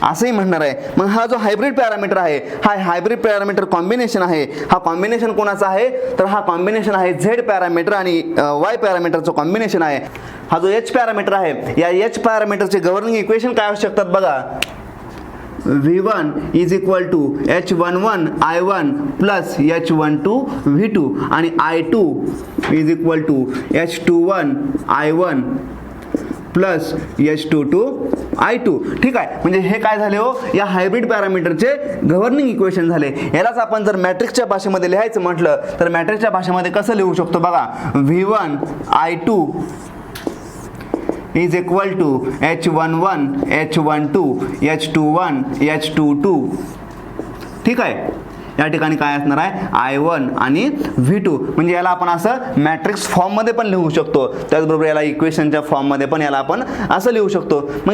असंही म्हणणार आहे. मग हा जो हायब्रिड पॅरामीटर आहे, हा हायब्रिड पॅरामीटर कॉम्बिनेशन आहे. हा कॉम्बिनेशन कोणाचा आहे, तर हा कॉम्बिनेशन आहे झेड पॅरामीटर आणि वाय पॅरामीटरचं कॉम्बिनेशन आहे. हा जो एच पॅरामीटर आहे, या एच पॅरामीटरचे गव्हर्निंग इक्वेशन काय असू शकतात बघा. V1 is equal to H11 I1 plus H12 V2 आणि I2 is equal to H21 I1 plus H22 I2. ठीक आहे, म्हणजे हे काय झाले हो, या हायब्रिड पॅरामीटरचे गव्हर्निंग इक्वेशन झाले. यालाच आपण जर मॅट्रिक्सच्या भाषेमध्ये लिहायचं म्हटलं तर मॅट्रिक्सच्या भाषेमध्ये कसं लिहू शकतो बघा. V1 I2 is equal to H11 H12 H21 H22. ठीक आहे, या ठिकाणी काय असणार आहे, I1 आणि V2. म्हणजे याला आपण असं मॅट्रिक्स फॉर्ममध्ये पण लिहू शकतो, त्याचबरोबर याला इक्वेशनच्या फॉर्ममध्ये पण याला आपण असं लिहू शकतो. मग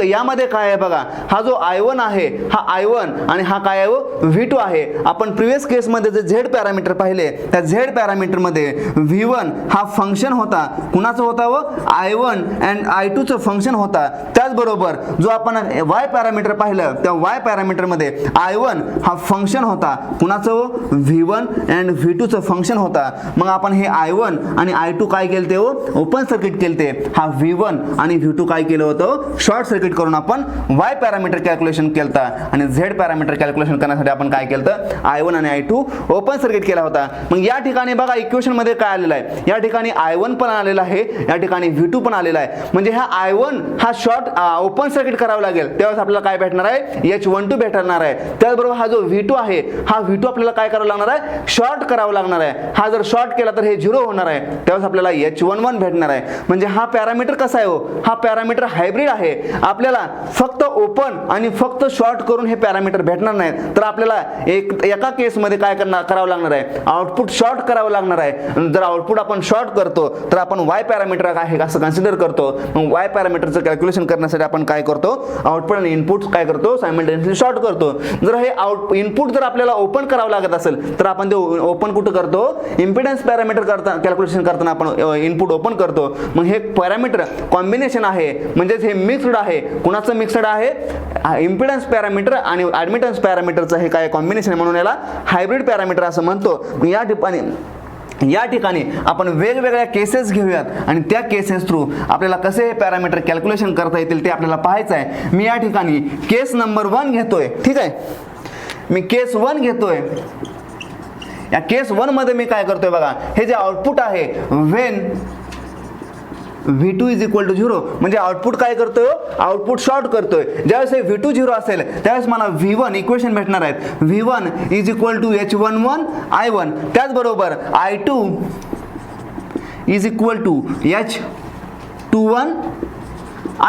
यामध्ये काय आहे बघा, हा जो I1 आहे, हा I1 आणि हा काय आहे V2 आहे. आपण प्रिव्हियस केसमध्ये जे झेड पॅरामीटर पाहिले, त्या झेड पॅरामीटरमध्ये V1 हा फंक्शन होता, कुणाचा होता व I1 अँड I2चं फंक्शन होता. त्याचबरोबर जो आपण वाय पॅरामीटर पाहिलं, त्या वाय पॅरामीटरमध्ये I1 हा फंक्शन होता, कुणाचं V1 अँड V2चं फंक्शन होता. मग आपण हे I1 आणि I2 काय केलते हो, ओपन सर्किट केलते. हा V1 आणि V2 काय केलं होतं, शॉर्ट सर्किट करून आपण वाय पॅरामीटर कॅल्क्युलेशन केलता आणि झेड पॅरामीटर कॅल्क्युलेशन करण्यासाठी आपण काय केलं, I1 आणि I2 ओपन सर्किट केला होता. मग या ठिकाणी बघा इक्वेशन मध्ये काय आलेलं आहे, या ठिकाणी I1 पण आलेला आहे, या ठिकाणी V2 पण आलेला आहे. म्हणजे हा I1 हा शॉर्ट ओपन सर्किट करावा लागेल, त्यावेळेस आपल्याला काय भेटणार आहे, H12 भेटणार आहे. त्याचबरोबर हा जो V2 आहे, हा V2 आपल्याला काय करावं लागणार आहे, शॉर्ट करावं लागणार आहे. हा जर शॉर्ट केला तर हे 0 होणार आहे, त्यावेळेस आपल्याला H11 भेटणार आहे. म्हणजे हा पॅरामीटर कसा आहे हो, हा पॅरामीटर हायब्रिड आहे. आपल्याला फक्त ओपन आणि फक्त शॉर्ट करून हे पॅरामीटर भेटणार नाही, तर आपल्याला एका केसमध्ये काय करावं लागणार आहे, आउटपुट शॉर्ट करावं लागणार आहे. जर आउटपुट आपण शॉर्ट करतो तर आपण वाय पॅरामीटर आहे असं कन्सिडर करतो. मग वाय पॅरामीटरचं कॅल्क्युलेशन करण्यासाठी आपण काय करतो, आउटपुट आणि इनपुट काय करतो, सायमल्टेनियसली शॉर्ट करतो. जर हे इनपुट जर आपल्याला ओपन करावं लागत असेल तर आपण ते ओपन कुठं करतो, इम्पिडन्स पॅरामीटर कॅल्क्युलेशन करताना आपण इनपुट ओपन करतो. मग हे पॅरामीटर कॉम्बिनेशन आहे, म्हणजेच हे मिक्स्ड आहे. कुणाचं मिक्स्ड आहे, इम्पिडन्स पॅरामीटर आणि ॲडमिटन्स पॅरामीटरचं हे काय कॉम्बिनेशन आहे, म्हणून याला हायब्रिड पॅरामीटर असं म्हणतो. या ठिकाणी आपण वेगवेगळ्या केसेस घेऊयात आणि त्या केसेस थ्रू आपल्याला कसे हे पॅरामीटर कॅल्क्युलेशन करता येतील ते आपल्याला पाहायचं आहे. मी या ठिकाणी केस नंबर 1 घेतोय. ठीक आहे, मी केस 1 घेतोय. या केस 1 मध्ये मी काय करतोय बघा, हे जे आउटपुट आहे when V2 is equal to 0, म्हणजे आउटपुट काय करतोय, आउटपुट शॉर्ट करतोय. ज्यावेळेस हे V2 0 असेल त्यावेळेस मला V1 इक्वेशन भेटणार आहेत. V1 is equal to H11 I1, त्याचबरोबर I2 is equal to H21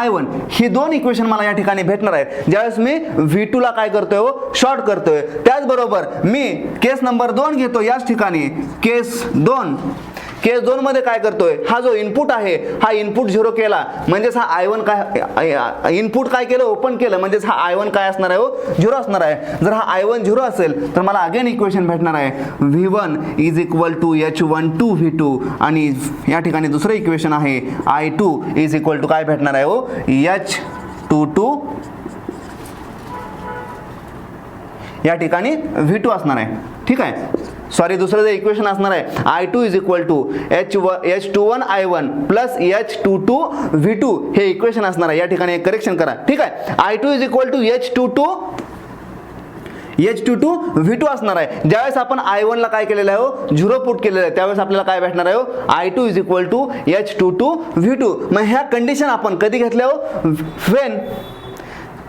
I1. ही दोन इक्वेशन मला या ठिकाणी भेटणार आहेत ज्यावेळेस मी V2 ला काय करतोय, शॉर्ट करतोय. त्याचबरोबर मी केस नंबर 2 घेतो. याच ठिकाणी केस 2 मध्ये काय करतोय, हा जो इनपुट आहे हा इनपुट 0 केला, म्हणजेच हा I1 काय इनपुट काय केलं, ओपन केलं, म्हणजेच हा I1 काय असणार आहे, 0 असणार आहे. जर हा I1 0 असेल तर मला अगेन इक्वेशन भेटणार आहे V1 is equal to H12 V2 आणि या ठिकाणी दुसरं इक्वेशन आहे I2 इज इक्वल टू काय भेटणार आहे हो, H22 या ठिकाणी V2 असणार आहे. ठीक आहे, सॉरी दुसरं जे इक्वेशन असणार आहे I2 is equal to H21 I1 plus H22 V2 हे इक्वेशन असणार आहे. या ठिकाणी एक करेक्शन करा. ठीक आहे, I2 is equal to H22 V2 असणार आहे. ज्यावेळेस आपण I1 ला काय केलेलं आहे, 0 पुट केलेलं आहे, त्यावेळेस आपल्याला काय भेटणार आहे, I2 is equal to H22 V2. मग ह्या कंडिशन आपण कधी घेतल्या हो, व्हेन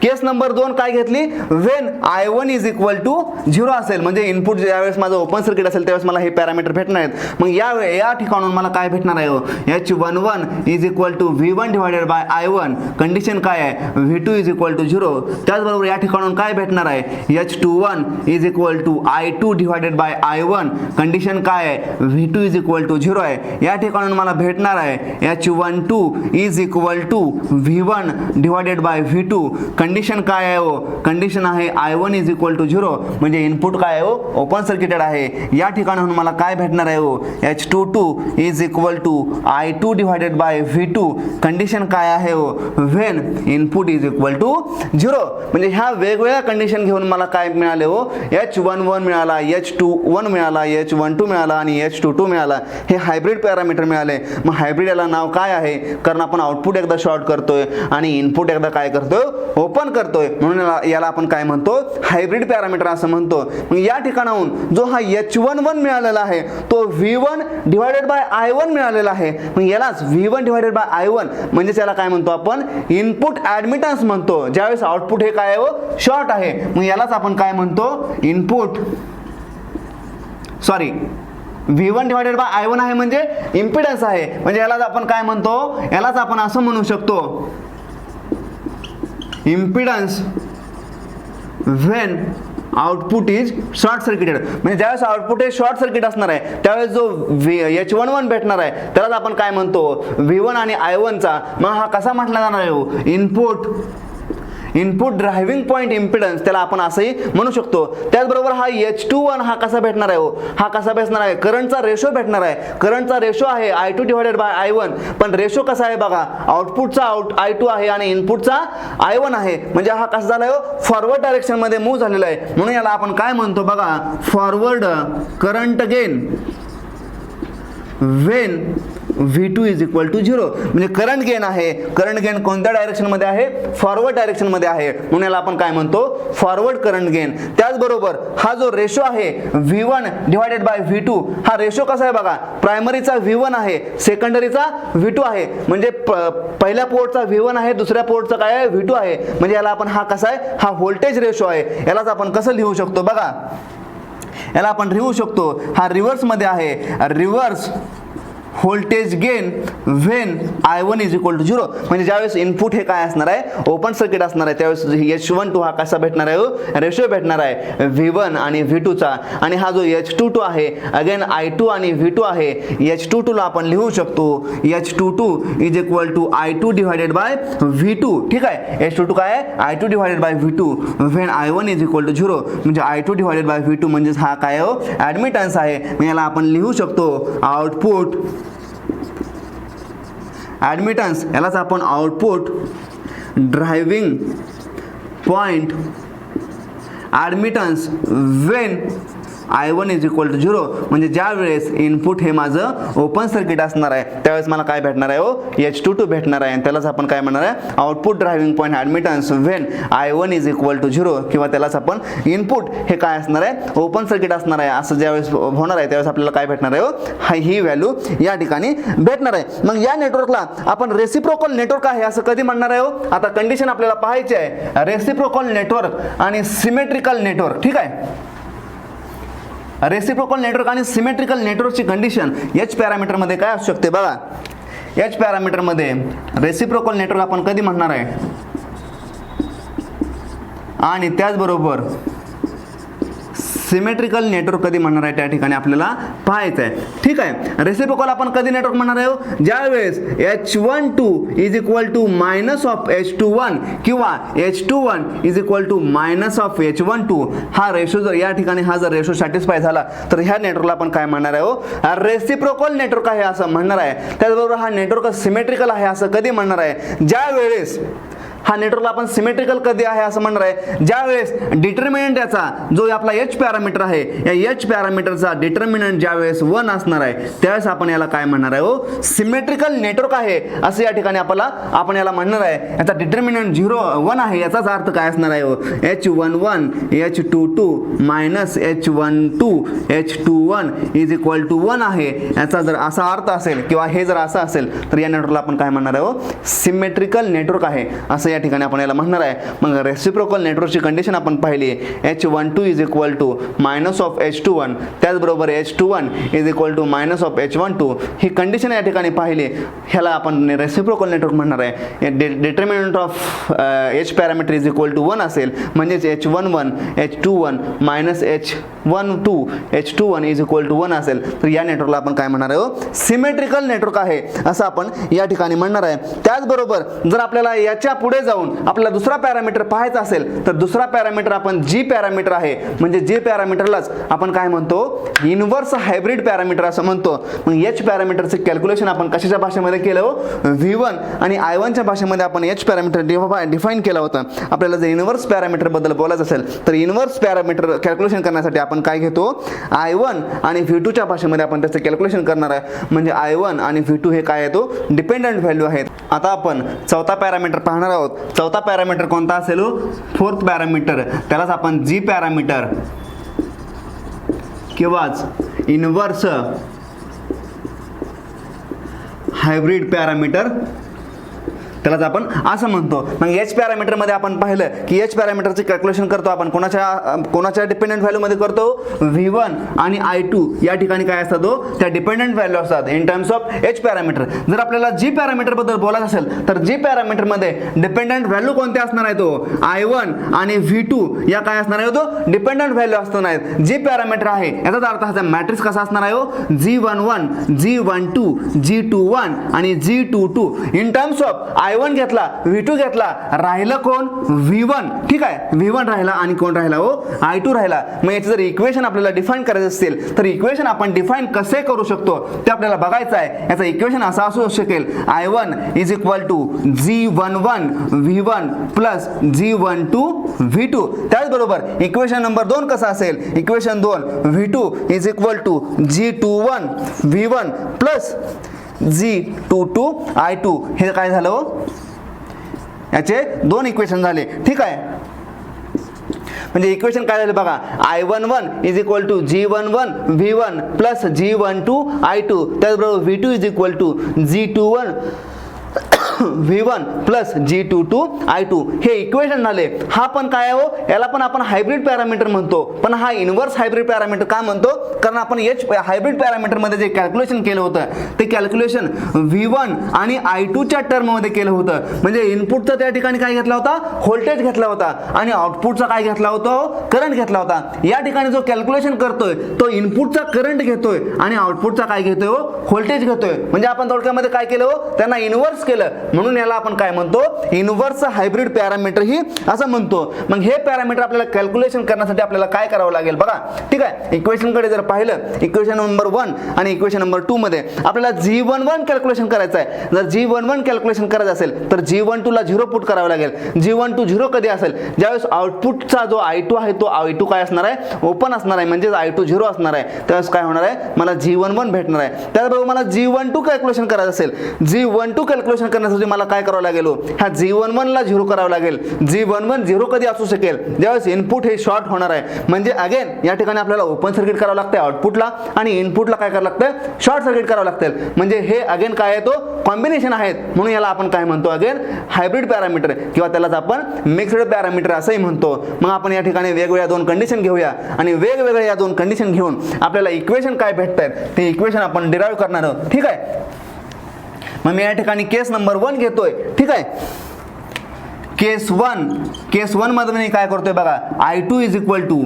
केस नंबर 2 काय घेतली, when I1 is equal to 0 असेल, म्हणजे इनपुट ज्यावेळेस माझं ओपन सर्किट असेल त्यावेळेस मला हे पॅरामीटर भेटणार आहेत. मग या ठिकाणून मला काय भेटणार आहे, H11 is equal to V1 divided by I1. Condition काय आहे, V2 इज इक्वल टू 0. त्याचबरोबर या ठिकाणून काय भेटणार आहे, H21 is equal to I2 divided by I1. Condition काय आहे, V2 इज इक्वल टू 0 आहे. या ठिकाणून मला भेटणार आहे H12 is equal to V1 divided by V2. Condition काय आहे हो, कंडिशन आहे I1 इज इक्वल टू 0, म्हणजे इनपुट काय आहे हो, ओपन सर्किटेड आहे. या ठिकाणाहून मला काय भेटणार आहे हो, H22 is equal to I2 divided by V2. Condition काय आहे हो, when input is equal to 0. म्हणजे ह्या वेगवेगळ्या कंडिशन घेऊन मला काय मिळाले हो, H11 मिळाला, H21 मिळाला, H12 मिळाला आणि H22 मिळाला. हे हायब्रिड पॅरामीटर मिळाले. मग हायब्रिड याला नाव काय आहे, कारण आपण आउटपुट एकदा शॉर्ट करतोय आणि इनपुट एकदा काय करतोय, ओपन करतोय, म्हणून याला आपण काय म्हणतो, हायब्रिड पॅरामीटर असं म्हणतो. मग या ठिकाणाहून जो हा H11 मिळालेला आहे तो V1 डिवायडेड बाय I1 मिळालेला आहे. मग यालाच V1 डिवायडेड बाय I1 म्हणजे त्याला काय म्हणतो आपण, इनपुट ऍडमिटन्स म्हणतो, ज्यावेळेस आउटपुट हे काय आहे हो, शॉर्ट आहे. मग यालाच आपण काय म्हणतो, input V1 divided by I1 आहे म्हणजे इम्पिडन्स आहे. म्हणजे यालाच आपण काय म्हणतो, यालाच आपण असं म्हणू शकतो, impedance when output is short circuited. म्हणजे ज्यावेळेस आउटपुट हे शॉर्ट सर्किट असणार आहे त्यावेळेस जो H11 भेटणार आहे त्यालाच आपण काय म्हणतो, V1 आणि I1 चा. मग हा कसा म्हटला जाणार आहे, इनपुट ड्रायव्हिंग पॉईंट इम्पिडन्स, त्याला आपण असंही म्हणू शकतो. त्याचबरोबर हा H21 हा कसा भेटणार आहे हो, हा कसा भेटणार आहे, करंटचा रेशो भेटणार आहे. करंटचा रेशो आहे I2 डिवायडेड बाय I1, पण रेशो कसा आहे बघा, आउटपुटचा I2 आहे आणि इनपुटचा I1 आहे. म्हणजे हा कसा झाला हो, फॉरवर्ड डायरेक्शन मध्ये मूव्ह झालेला आहे. म्हणून याला आपण काय म्हणतो बघा, forward current gain when V2 is equal to 0. म्हणजे करंट गेन आहे, करंट गेन कोणत्या डायरेक्शन मध्ये आहे, फॉरवर्ड डायरेक्शन मध्ये आहे, म्हणून याला आपण काय म्हणतो, फॉरवर्ड करंट गेन. त्याचबरोबर हा जो रेशो आहे V1 डिवायडेड बाय V2, हा रेशो कसा आहे बघा, प्रायमरीचा V1 आहे, सेकंडरीचा V2 आहे. म्हणजे पहिल्या पोर्टचा V1 आहे, दुसऱ्या पोर्टचा काय आहे, V2 आहे. म्हणजे याला आपण हा कसा आहे, हा व्होल्टेज रेशो आहे. यालाच आपण कसं लिहू शकतो बघा, याला आपण लिहू शकतो, हा रिव्हर्स मध्ये आहे, reverse voltage gain when I1 is equal to 0. म्हणजे ज्यावेळेस इनपुट हे काय असणार आहे, ओपन सर्किट असणार आहे, त्यावेळेस H12 हा कसा भेटणार आहे, रेशो भेटणार आहे V1 आणि V2 चा. आणि हा जो H22 आहे अगेन I2 आणि V2 आहे. H22 ला आपण लिहू शकतो, H22 is equal to I2 divided by V2. ठीक आहे, H22 काय आहे, I2 divided by V2 when I1 is equal to 0. म्हणजे I2 डिवायडेड बाय V2 म्हणजे हा काय हो, ऍडमिटन्स आहे. म्हणजे याला आपण लिहू शकतो आउटपुट ऍडमिटन्स, यालाच आपण output driving point admittance when I1 is equal to 0. म्हणजे ज्या वेळेस इनपुट हे माझं ओपन सर्किट असणार आहे त्यावेळेस मला काय भेटणार आहे हो, H22 भेटणार आहे. आणि त्यालाच आपण काय म्हणणार आहे, output driving point admittance when I1 is equal to 0. किंवा त्यालाच आपण इनपुट हे काय असणार आहे, ओपन सर्किट असणार आहे. असं ज्यावेळेस होणार आहे त्यावेळेस आपल्याला काय भेटणार आहे हो, ही व्हॅल्यू या ठिकाणी भेटणार आहे. मग या नेटवर्कला आपण रेसिप्रोकल नेटवर्क आहे असं कधी म्हणणार आहे हो. आता कंडिशन आपल्याला पाहायची आहे, रेसिप्रोकल नेटवर्क आणि सिमेट्रिकल नेटवर्क. ठीक आहे, रेसिप्रोकल नेटवर्क आणि सिमेट्रिकल नेटवर्कची कंडिशन H पॅरामीटर मध्ये काय असू शकते बघा. H पॅरामीटर मध्ये रेसिप्रोकल नेटवर्क आपण कधी म्हणणार आहे, आणि त्याचबरोबर सिमेट्रिकल नेटवर्क कधी म्हणणार आहे त्या ठिकाणी आपल्याला पाहायचं आहे. ठीक आहे, रेसिप्रोकल आपण कधी नेटवर्क म्हणणार आहे, ज्यावेळेस H12 is equal to minus of H21 किंवा H21 is equal to minus of H12 हा रेशो जर या ठिकाणी हा जर रेशो सॅटिस्फाय झाला तर ह्या नेटवर्कला आपण काय म्हणणार आहे हो, रेसिप्रोकल नेटवर्क आहे असं म्हणणार आहे. त्याचबरोबर हा नेटवर्क सिमेट्रिकल आहे असं कधी म्हणणार आहे, ज्या वेळेस हा नेटवर्कला आपण सिमेट्रिकल कधी आहे असं म्हणणार आहे, ज्यावेळेस डिटर्मिनंट याचा जो आपला H पॅरामीटर आहे, या H पॅरामीटरचा डिटर्मिनंट ज्यावेळेस 1 असणार आहे त्यावेळेस आपण याला काय म्हणणार आहे हो, सिमेट्रिकल नेटवर्क आहे असं या ठिकाणी आपण याला म्हणणार आहे. याचा डिटर्मिनंट 1 आहे, याचाच अर्थ काय असणार आहे हो, H11 H22 minus H12 H21 is equal to 1 आहे. याचा जर असा अर्थ असेल किंवा हे जर असं असेल तर या नेटवर्कला आपण काय म्हणणार आहे हो, सिमेट्रिकल नेटवर्क आहे असं या ठिकाणी आपण याला म्हणणार आहे. मग रेसिप्रोकल नेटवर्कची कंडिशन आपण पाहिली, H12 is equal to minus of H21, त्याचबरोबर H21 is equal to minus of H12 ही कंडिशन या ठिकाणी पाहिली. ह्याला आपण रेसिप्रोकल नेटवर्क म्हणणार आहे. Determinant of H parameter is equal to 1 असेल, म्हणजेच H11 H21 minus H12 H21 is equal to 1 असेल तर या नेटवर्कला आपण काय म्हणणार आहे, सिमेट्रिकल नेटवर्क आहे असं आपण या ठिकाणी म्हणणार आहे. त्याचबरोबर जर आपल्याला याच्या पुढे पुढे जाऊन आपल्याला दुसरा पॅरामीटर पाहायचा असेल तर दुसरा पॅरामीटर आपण जी पॅरामीटर आहे म्हणजे जे पॅरामीटरलाच आपण काय म्हणतो इनव्हर्स हायब्रिड पॅरामीटर असं म्हणतो. मग एच पॅरामीटरचे कॅल्क्युलेशन आपण कशाच्या भाषेमध्ये केलं V1 आणि I1 च्या भाषेमध्ये आपण एच पॅरामीटर डिफाईन केला होता. आपल्याला जर इनव्हर्स पॅरामीटर बद्दल बोलायचं असेल तर इनव्हर्स पॅरामीटर कॅल्क्युलेशन करण्यासाठी आपण काय घेतो I1 आणि V2 च्या भाषेमध्ये आपण त्याचं कॅल्क्युलेशन करणार आहे. म्हणजे I1 आणि V2 हे काय आहे तो डिपेंडंट व्हॅल्यू आहेत. आता आपण चौथा पॅरामीटर पाहणार आहोत. चौथा पॅरामीटर कोणता असेल फोर्थ पॅरामीटर, त्यालाच आपण जी पॅरामीटर किंवाच इनव्हर्स हायब्रिड पॅरामीटर त्यालाच आपण असं म्हणतो. मग एच पॅरामीटरमध्ये आपण पाहिलं की एच पॅरामीटरचे कॅल्क्युलेशन करतो आपण कोणाच्या डिपेंडंट व्हॅल्यूमध्ये करतो V1 आणि I2 या ठिकाणी काय असतात त्या डिपेंडंट व्हॅल्यू असतात in terms of H parameter. जर आपल्याला जी पॅरामीटर बद्दल बोलायचं असेल तर जी पॅरामीटरमध्ये डिपेंडंट व्हॅल्यू कोणते असणार आहे तो I1 आणि V2 या काय असणार आहे तो डिपेंडंट व्हॅल्यू असणार आहेत. जी पॅरामीटर आहे याचा अर्थ हा मॅट्रिक्स कसा असणार आहे G11 G12 G21 आणि G22 in terms of I1 घेतला V2 घेतला राहिलं कोण V1. ठीक आहे, V1 राहिला आणि कोण राहिला I2 राहिला. मग याचे जर इक्वेशन आपल्याला डिफाईन करायचं असेल तर इक्वेशन आपण डिफाईन कसे करू शकतो ते आपल्याला बघायचं आहे. याचं इक्वेशन असं असू शकेल I1 is equal to G11 V1 plus G12 V2. त्याचबरोबर इक्वेशन नंबर 2 कसा असेल equation 2 V2 is equal to G21 V1 plus G22 I2. हे काय झालं याचे दोन इक्वेशन झाले. ठीक आहे, म्हणजे इक्वेशन काय झालं बघा I11 is equal to G11 V1 plus G12 I2. त्याचबरोबर V2 is equal to G21 V1 plus G22 I2 हे इक्वेशन झाले. हा पण काय आहे याला पण आपण हायब्रिड पॅरामीटर म्हणतो, पण हा इनव्हर्स हायब्रिड पॅरामीटर का म्हणतो कारण आपण एच हायब्रिड पॅरामीटर मध्ये जे कॅल्क्युलेशन केलं होतं ते कॅल्क्युलेशन V1 आणि I2 च्या टर्म मध्ये केलं होतं. म्हणजे इनपुटचा त्या ठिकाणी काय घेतला होता व्होल्टेज घेतला होता आणि आउटपुटचा काय घेतला होता करंट घेतला होता. या ठिकाणी जो कॅल्क्युलेशन करतोय तो इनपुटचा करंट घेतोय आणि आउटपुटचा काय घेतोय व्होल्टेज घेतोय. म्हणजे आपण थोडक्यामध्ये काय केलं त्यांना इनव्हर्स केलं म्हणून याला आपण काय म्हणतो इनव्हर्स हायब्रिड पॅरामीटर ही असं म्हणतो. मग हे पॅरामीटर आपल्याला कॅल्क्युलेशन करण्यासाठी आपल्याला काय करावं लागेल बघा. ठीक आहे, इक्वेशन कडे जर पाहिलं इक्वेशन नंबर 1 आणि इक्वेशन नंबर 2 मध्ये आपल्याला G11 कॅल्क्युलेशन करायचं आहे. जर G11 कॅल्क्युलेशन करायचं असेल तर G12 ला 0 पुट करावं लागेल. G12 0 कधी असेल ज्यावेळेस आउटपुटचा जो I2 आहे तो I2 काय असणार आहे ओपन असणार आहे म्हणजे I2 0 असणार आहे. त्यावेळेस काय होणार आहे मला G11 भेटणार आहे. त्याचबरोबर मला G12 कॅल्क्युलेशन करायचं असेल G12 कॅल्क्युलेशन करण्यासाठी मला काय करावं लागेल ह्या G11 ला 0 करावं लागेल. G11 0 कधी असू शकेल ज्यावेळेस इनपुट हे शॉर्ट होणार आहे. म्हणजे अगेन या ठिकाणी आपल्याला ओपन सर्किट करावं लागतं आउटपुटला आणि इनपुटला काय करावं लागतं शॉर्ट सर्किट करावं लागतं. म्हणजे हे अगेन काय आहे तो कॉम्बिनेशन आहेत म्हणून याला आपण काय म्हणतो अगेन हायब्रिड पॅरामीटर किंवा त्यालाच आपण मिक्स्ड पॅरामीटर असंही म्हणतो. मग आपण या ठिकाणी वेगवेगळ्या दोन कंडिशन घेऊया आणि वेगवेगळ्या या दोन कंडिशन घेऊन आपल्याला इक्वेशन काय भेटतात ते इक्वेशन आपण डिराईव्ह करणार आहोत. ठीक आहे, मग मी या ठिकाणी केस नंबर 1 घेतोय. ठीक आहे, केस 1 मध्ये मी काय करतोय बघा I2 is equal to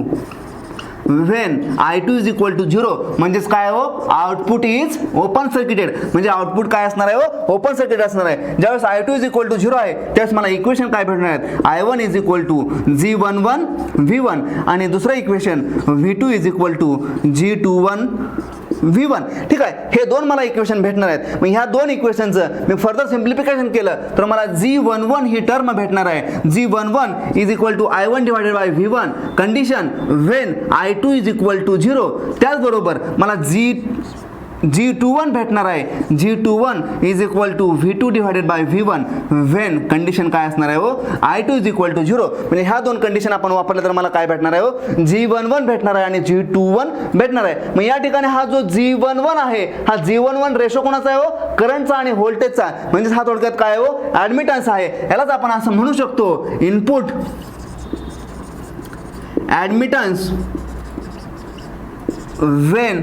when I2 is equal to 0 म्हणजेच काय आउटपुट इज ओपन सर्किटेड. म्हणजे आउटपुट काय असणार आहे ओपन सर्किट असणार आहे. ज्यावेळेस I2 इज इक्वल टू 0 आहे त्यावेळेस मला इक्वेशन काय भेटणार आहेत I1 is equal to G11 V1 आणि दुसरं equation V2 is equal to G21 V1. ठीक आहे, हे दोन मला इक्वेशन भेटणार आहेत. मग ह्या दोन इक्वेशनचं मी फर्दर सिम्प्लिफिकेशन केलं तर मला G11 ही टर्म भेटणार आहे. G11 is equal to I1 divided by V1 condition when I2 is equal to 0. त्याचबरोबर मला G21 भेटणार आहे. G21 is equal to V2 divided by V1 when condition काय असणार आहे I2 इज इक्वल टू 0. म्हणजे ह्या दोन कंडिशन आपण वापरल्या तर मला काय भेटणार आहे G11 भेटणार आहे आणि G21 भेटणार आहे. मग या ठिकाणी हा जो G11 आहे हा G11 रेशो कोणाचा आहे करंटचा आणि व्होल्टेजचा. म्हणजे हा थोडक्यात काय ऍडमिटन्स आहे. यालाच आपण असं म्हणू शकतो input admittance when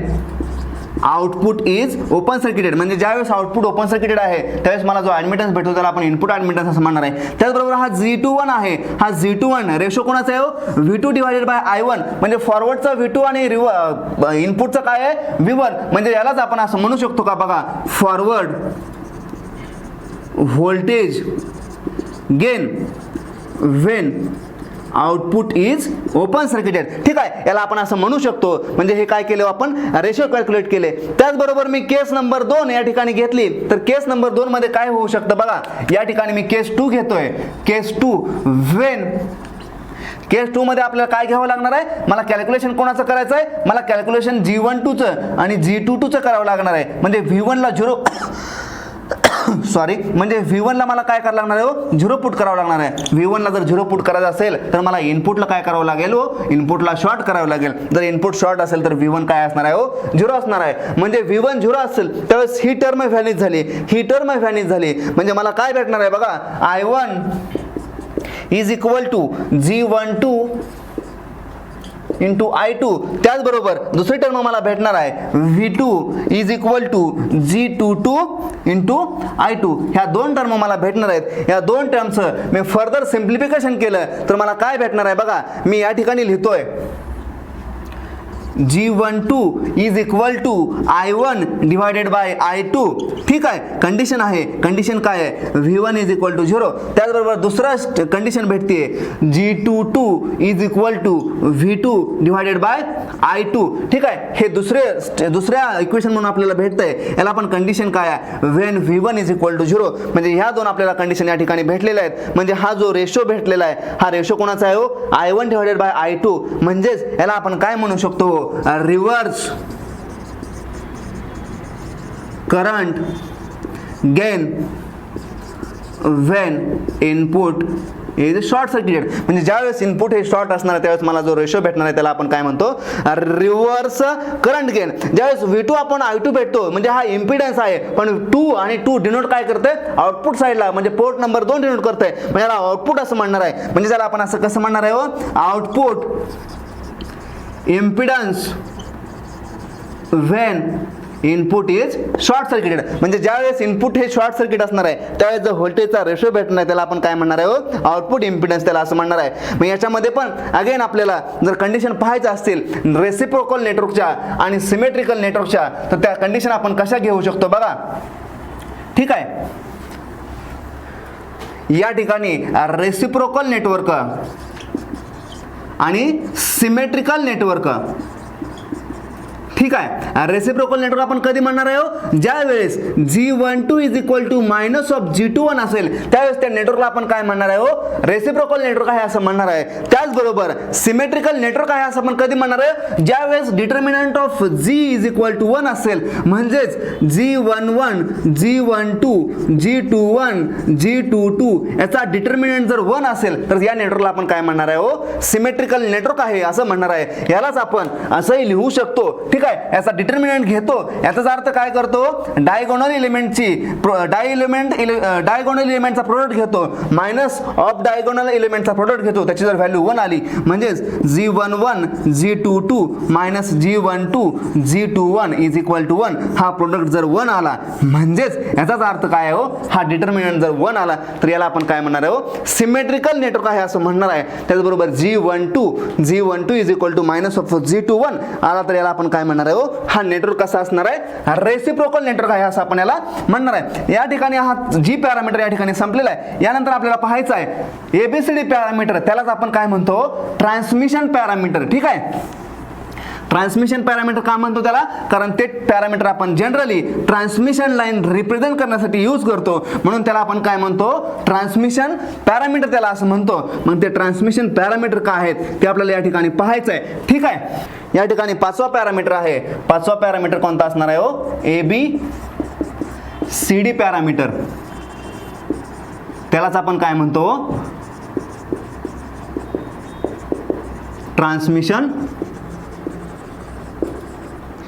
output is open circuited. म्हणजे ज्यावेळेस आउटपुट ओपन सर्किटेड आहे त्यावेळेस मला जो ऍडमिटन्स भेटतो त्याला आपण इनपुट ऍडमिटन्स असं म्हणणार आहे. त्याचबरोबर हा G21 आहे हा G21 रेशो कोणाचा आहे V2 डिवायडेड बाय I1 म्हणजे फॉरवर्डचा V2 आणि इनपुटचा काय आहे V1. म्हणजे यालाच आपण असं म्हणू शकतो का बघा forward voltage gain when output is open circuited. ठीक आहे, याला आपण असं म्हणू शकतो. म्हणजे हे काय केलं आपण, रेशो कॅल्क्युलेट केले. त्याचबरोबर मी केस नंबर 2 या ठिकाणी घेतली तर केस नंबर 2 मध्ये काय होऊ शकतं बघा. या ठिकाणी मी केस 2 घेतोय. केस 2 व्हेन, केस 2 मध्ये आपल्याला काय घ्यावं लागणार आहे, मला कॅल्क्युलेशन कोणाचं करायचं आहे, मला कॅल्क्युलेशन G12चं आणि G22चं करावं लागणार आहे. म्हणजे V1 ला 0 सॉरी, म्हणजे V1 ला मला काय करावं लागणार आहे, 0 पुट करावं लागणार आहे. V1 ला जर 0 पुट करायचं असेल तर मला इनपुटला काय करावं लागेल, इनपुटला शॉर्ट करावं लागेल. जर इनपुट शॉर्ट असेल तर V1 काय असणार आहे, 0 असणार आहे. म्हणजे V1 0 असेल त्यावेळेस ही टर्म व्हॅनिश झाली, ही टर्म व्हॅनिश झाली. म्हणजे मला काय भेटणार आहे बघा, I1 is equal to G12 into I2. त्याचबरोबर दुसरी टर्म मला भेटणार आहे V2 is equal to G22 into I2. ह्या दोन टर्म मला भेटणार आहेत. या दोन टर्मचं मी फर्दर सिम्प्लिफिकेशन केलं तर मला काय भेटणार आहे बघा. मी या ठिकाणी लिहितोय G12 is equal to I1 divided by I2. ठीक आहे, कंडिशन आहे. कंडिशन काय आहे, V1 इज इक्वल टू 0. त्याचबरोबर दुसरा कंडिशन भेटते G22 is equal to V2 divided by I2. ठीक आहे, हे दुसऱ्या इक्वेशन म्हणून आपल्याला भेटतंय. याला आपण कंडिशन काय आहे, when V1 is equal to 0. म्हणजे ह्या दोन आपल्याला कंडिशन या ठिकाणी भेटलेल्या आहेत. म्हणजे हा जो रेशो भेटलेला आहे हा रेशो कोणाचा आहे, I1 डिवायडेड बाय I2. म्हणजेच याला आपण काय म्हणू शकतो, reverse current gain when input is short circuited. म्हणजे ज्यावेळेस इनपुट हे शॉर्ट असणार आहे त्यावेळेस मला जो रेशो भेटणार आहे त्याला आपण काय म्हणतो, रिव्हर्स करंट गेन. ज्यावेळेस V2 आपण I2 भेटतो म्हणजे हा इम्पिडन्स आहे, पण 2 आणि 2 डिनोट काय करते, आउटपुट साईडला म्हणजे पोर्ट नंबर 2 डिनोट करते. म्हणजे याला आउटपुट असं म्हणणार आहे. म्हणजे त्याला आपण असं कसं म्हणणार आहे, output impedance when input is short circuited. म्हणजे ज्यावेळेस इनपुट हे शॉर्ट सर्किट असणार आहे त्यावेळेस जो व्होल्टेजचा रेशो भेटणार आहे त्याला आपण काय म्हणणार आहे, आउटपुट इम्पिडन्स त्याला असं म्हणणार आहे. मग याच्यामध्ये पण अगेन आपल्याला जर कंडिशन पाहायचं असतील रेसिप्रोकल नेटवर्कच्या आणि सिमेट्रिकल नेटवर्कच्या तर त्या कंडिशन आपण कशा घेऊ शकतो बघा. ठीक आहे, या ठिकाणी रेसिप्रोकल नेटवर्क आणि सिमेट्रिकल नेटवर्क. ठीक आहे, रेसिप्रोकल नेटवर्क आपण कधी म्हणणार आहे, ज्या वेळेस G12 is equal to minus of G21 असेल त्यावेळेस त्या नेटवर्कला आपण काय म्हणणार आहे, रेसिप्रोकल नेटवर्क आहे असं म्हणणार आहे. त्याचबरोबर सिमेट्रिकल नेटवर्क आहे असं आपण कधी म्हणणार आहे, ज्या वेळेस determinant of G is equal to 1 असेल. म्हणजेच G11 G12 G21 G22 याचा डिटर्मिनंट जर 1 असेल तर या नेटवर्कला आपण काय म्हणणार आहे, सिमेट्रिकल नेटवर्क आहे असं म्हणणार आहे. यालाच आपण असंही लिहू शकतो. ठीक आहे, याचा डिटर्मिनंट घेतो, याचा अर्थ काय करतो, डायगोनल एलिमेंटची डायगोनल एलिमेंटचा प्रोडक्ट घेतो मायनस ऑफ डायगोनल एलिमेंटचा प्रोडक्ट घेतो. त्याची जर व्हॅल्यू 1 आली म्हणजेच G11 G22 minus G12 G21 is equal to 1. हा प्रोडक्ट जर 1 आला म्हणजेच याचाच अर्थ काय आहे, हा डिटर्मिनंट जर 1 आला तर याला आपण काय म्हणणार आहे, सिमेट्रिकल नेटवर्क आहे असं म्हणणार आहे. त्याचबरोबर G12 is equal to minus of G21 आला तर याला आपण काय म्हणणार आहे, हा नेटवर्क कसा असणार आहे, रेसिप्रोकल नेटवर्क आहे असं आपण याला म्हणणार आहे. या ठिकाणी हा G पॅरामीटर या ठिकाणी संपलेला आहे. यानंतर आपल्याला पाहायचं आहे ABCD पॅरामीटर, त्यालाच आपण काय म्हणतो, ट्रान्समिशन पॅरामीटर. ठीक आहे, ट्रान्समिशन पॅरामीटर का म्हणतो त्याला, कारण ते पॅरामीटर आपण जनरली ट्रान्समिशन लाईन रिप्रेझेंट करण्यासाठी यूज करतो म्हणून त्याला आपण काय म्हणतो, ट्रान्समिशन पॅरामीटर त्याला असं म्हणतो. मग ते ट्रान्समिशन पॅरामीटर काय आहेत ते आपल्याला या ठिकाणी पाहायचं आहे. ठीक आहे, या ठिकाणी 5वा पॅरामीटर आहे. 5वा पॅरामीटर कोणता असणार आहे, ABCD पॅरामीटर. त्यालाच आपण काय म्हणतो, ट्रान्समिशन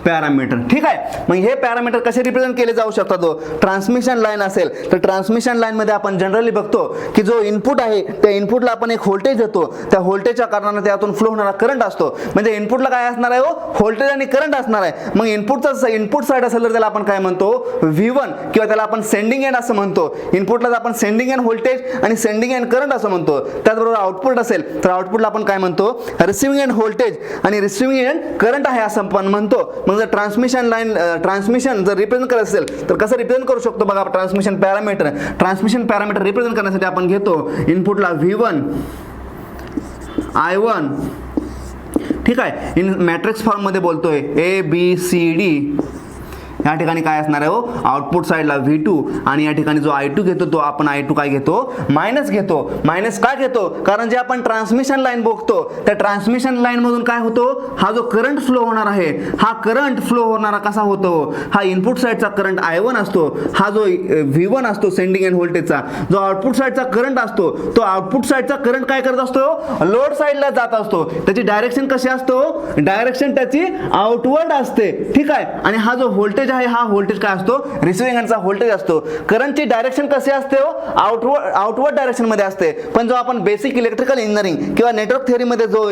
पॅरामीटर. ठीक आहे, मग हे पॅरामीटर कसे रिप्रेझेंट केले जाऊ शकतात, ट्रान्समिशन लाईन असेल तर ट्रान्समिशन लाईन मध्ये आपण जनरली बघतो की जो इनपुट आहे त्या इनपुटला आपण एक व्होल्टेज देतो, त्या व्होल्टेजच्या कारणाने त्यातून फ्लो होणारा करंट असतो. म्हणजे इनपुटला काय असणार आहे, व्होल्टेज आणि करंट असणार आहे. मग इनपुट साइड असेल तर त्याला आपण काय म्हणतो, V1 किंवा त्याला आपण सेंडिंग एंड असं म्हणतो. इनपुटला आपण सेंडिंग एंड व्होल्टेज आणि सेंडिंग एंड करंट असं म्हणतो. त्याचबरोबर आउटपुट असेल तर आउटपुटला आपण काय म्हणतो, रिसिव्हिंग एंड व्होल्टेज आणि रिसिव्हिंग एंड करंट आहे असं आपण म्हणतो. मग मग जर ट्रान्समिशन जर रिप्रेझेंट करायचं असेल तर कसं रिप्रेझेंट करू शकतो बघा. ट्रान्समिशन पॅरामीटर रिप्रेझेंट करण्यासाठी आपण घेतो इनपुटला V1 I1, ठीक आहे, इन मॅट्रिक्स फॉर्ममध्ये बोलतोय ABCD. या ठिकाणी काय असणार आहे हो, आउटपुट साईडला V2 आणि या ठिकाणी जो I2 घेतो तो आपण I2 काय घेतो, मायनस घेतो. मायनस का घेतो, कारण जे आपण ट्रान्समिशन लाईन बघतो त्या ट्रान्समिशन लाईन मधून काय होतो, हा जो करंट फ्लो होणार आहे, हा करंट फ्लो होणारा कसा होतो, हा इनपुट साईडचा करंट I1 असतो, हा जो V1 असतो सेंडिंग एंड व्होल्टेजचा, जो आउटपुट साईडचा करंट असतो तो आउटपुट साईडचा करंट काय करत असतो, लोड साईडला जात असतो. त्याची डायरेक्शन कशी असतो, डायरेक्शन त्याची आउटवर्ड असते, ठीक आहे. आणि हा जो व्होल्टेज हा व्होल्टेज काय असतो, रिसिव्हिंग एंडचा व्होल्टेज असतो. करंटची डायरेक्शन कशी असते हो, आउटवर्ड डायरेक्शन मध्ये असते. पण जो आपण बेसिक इलेक्ट्रिकल इंजिनिअरिंग किंवा नेटवर्क थिअरी मध्ये जो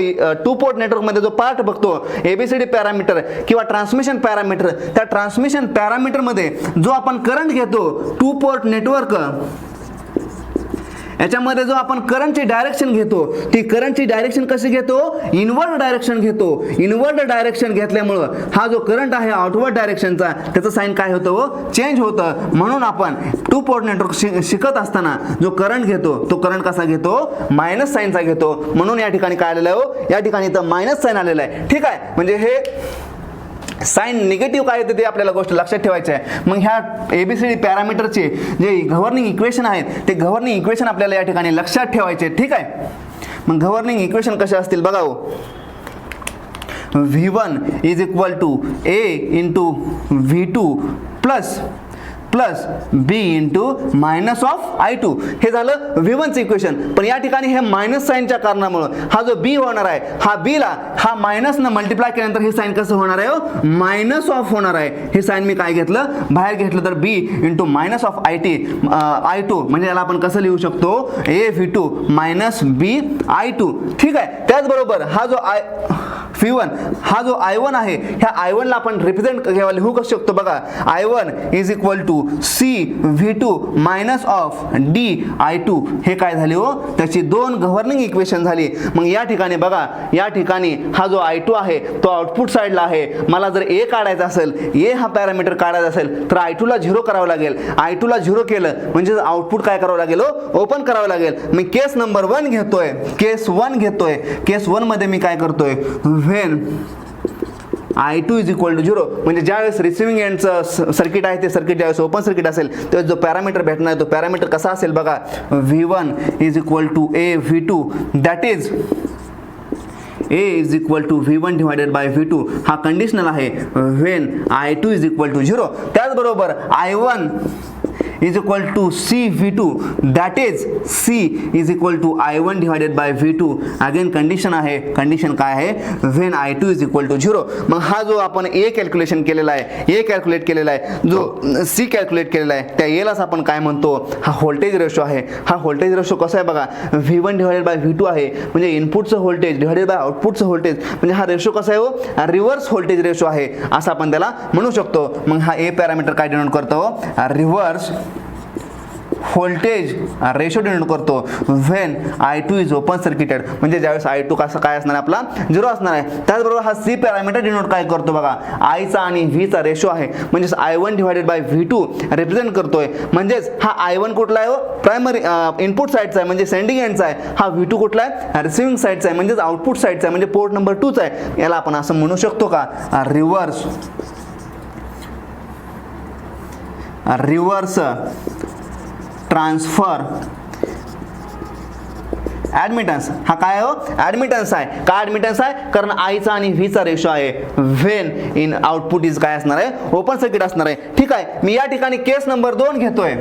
2 पोर्ट नेटवर्क मध्ये जो पार्ट बघतो ABCD पॅरामीटर किंवा ट्रान्समिशन पॅरामीटर, त्या ट्रान्समिशन पॅरामीटर मध्ये जो आपण करंट घेतो 2 पोर्ट नेटवर्क, याच्यामध्ये जो आपण करंटची डायरेक्शन घेतो ती करंटची डायरेक्शन कशी घेतो, इनवर्ड डायरेक्शन घेतो. इनवर्ड डायरेक्शन घेतल्यामुळं हा जो करंट आहे आउटवर्ड डायरेक्शनचा त्याचं साइन काय होतं, चेंज होतं. म्हणून आपण 2 पोर्ट नेटवर्क शिकत असताना जो करंट घेतो तो करंट कसा घेतो, मायनस साइनचा घेतो. म्हणून या ठिकाणी काय आलेलं आहे हो, या ठिकाणी तर मायनस साइन आलेलं आहे, ठीक आहे. म्हणजे हे साइन निगेटिव्ह काय येते ते आपल्याला गोष्ट लक्षात ठेवायची आहे. मग ह्या ABCD पॅरामीटरचे जे गव्हर्निंग इक्वेशन आहेत ते गव्हर्निंग इक्वेशन आपल्याला या ठिकाणी लक्षात ठेवायचे, ठीक आहे. मग गव्हर्निंग इक्वेशन कसे असतील बघा हो, V1 is equal to A into V2 plus B into minus of I2. हे झालं V1चं इक्वेशन. पण या ठिकाणी हे मायनस साईनच्या कारणामुळे हा जो B होणार आहे, हा B ला हा मायनस न मल्टिप्लाय केल्यानंतर हे साइन कसं होणार आहे, मायनस ऑफ होणार आहे. हे साइन मी काय घेतलं, बाहेर घेतलं तर B into minus of I2 म्हणजे याला आपण कसं लिहू शकतो, AV2 मायनस B I2, ठीक आहे. त्याचबरोबर हा जो V1 हा जो I1 आहे, ह्या I1 ला आपण रिप्रेझेंट लिहू कसं शकतो बघा, I1 is equal to C V2 minus of D I2. हे काय झाले हो, त्याची 2 गव्हर्निंग इक्वेशन झाली. मग या ठिकाणी बघा, या ठिकाणी हा जो I2 आहे तो आउटपुट साईडला आहे. मला जर A काढायचा असेल, A हा पॅरामीटर काढायचा असेल तर I2 ला 0 करावं लागेल. I2 ला 0 केलं म्हणजे आउटपुट काय करावं लागेल, ओपन करावं लागेल. मी केस नंबर 1 घेतोय, केस 1 मध्ये मी काय करतोय, when I2 is equal to 0 म्हणजे ज्यावेळेस रिसिव्हिंग एंडचं सर्किट आहे ते सर्किट ज्यावेळेस ओपन सर्किट असेल त्यावेळेस जो पॅरामीटर भेटणार आहे तो पॅरामीटर कसा असेल बघा, V1 is equal to AV2 that is A is equal to V1 divided by V2. हा कंडिशनल आहे when I2 is equal to 0. त्याचबरोबर I1 is equal to C V2 that is C is equal to I1 divided by V2. Again condition आहे, condition काय आहे, when I2 is equal to 0. मग हा जो आपण A कॅल्क्युलेशन केलेला आहे, A कॅल्क्युलेट केलेला आहे, जो C कॅल्क्युलेट केलेला आहे त्या Aलाच आपण काय म्हणतो, हा व्होल्टेज रेशो आहे. हा व्होल्टेज रेशो कसा आहे बघा, V1 डिवायडेड बाय V2 आहे म्हणजे इनपुटचं व्होल्टेज डिवायडेड बाय आउटपुटचं व्होल्टेज. म्हणजे हा रेशो कसा आहे हो, रिव्हर्स व्होल्टेज रेशो आहे असं आपण त्याला म्हणू शकतो. मग हा A पॅरामीटर काय डिनोट करतो, रिव्हर्स व्होल्टेज रेशो डिनोट करतो when I2 is open circuited म्हणजे ज्यावेळेस I2 कसं काय असणार आहे, आपला 0 असणार आहे. त्याचबरोबर हा C पॅरामीटर डिनोट काय करतो बघा, I चा आणि V चा रेशो आहे म्हणजेच I1 divided by V2 represent करतोय. म्हणजेच हा I1 कुठला आहे, प्रायमरी इनपुट साईडचा आहे म्हणजे सेंडिंग एंडचा आहे. हा V2 कुठला आहे, रिसिव्हिंग साईडचा आहे म्हणजेच आउटपुट साईडचा आहे म्हणजे पोर्ट नंबर 2 चा आहे. याला आपण असं म्हणू शकतो का, रिव्हर्स ट्रान्सफर ऍडमिटन्स. हा काय हो, ऍडमिटन्स आहे. का ऍडमिटन्स आहे, कारण I चा आणि V चा रेशो आहे व्हेन इन आउटपुट इज काय असणार आहे, ओपन सर्किट असणार आहे. ठीक आहे, मी या ठिकाणी केस नंबर 2 घेतोय.